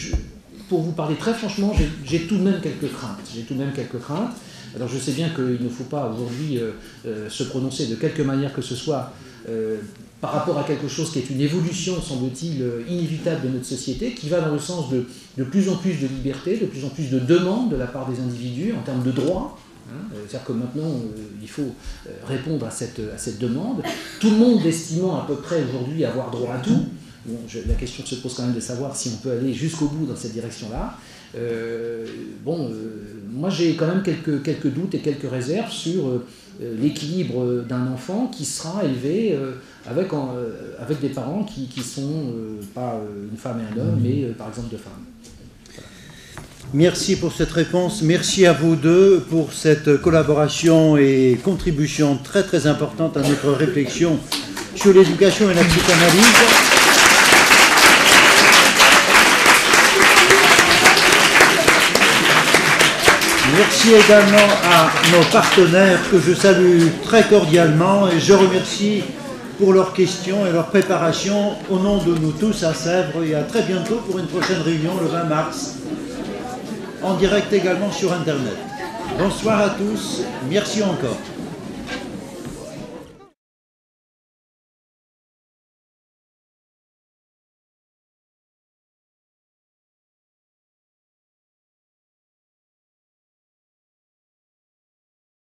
Speaker 4: pour vous parler très franchement, j'ai tout de même quelques craintes. Alors je sais bien qu'il ne faut pas aujourd'hui se prononcer de quelque manière que ce soit par rapport à quelque chose qui est une évolution, semble-t-il, inévitable de notre société, qui va dans le sens de plus en plus de liberté, de plus en plus de demandes de la part des individus en termes de droits. C'est-à-dire que maintenant, il faut répondre à cette demande. Tout le monde estimant à peu près aujourd'hui avoir droit à tout, bon, la question se pose quand même de savoir si on peut aller jusqu'au bout dans cette direction-là. Moi j'ai quand même quelques doutes et quelques réserves sur l'équilibre d'un enfant qui sera élevé avec des parents qui sont pas une femme et un homme, mais par exemple deux femmes.
Speaker 2: Merci pour cette réponse. Merci à vous deux pour cette collaboration et contribution très très importante à notre réflexion sur l'éducation et la psychanalyse. Merci également à nos partenaires que je salue très cordialement et je remercie pour leurs questions et leur préparation au nom de nous tous à Sèvres et à très bientôt pour une prochaine réunion le 20 mars en direct également sur Internet. Bonsoir à tous, merci encore.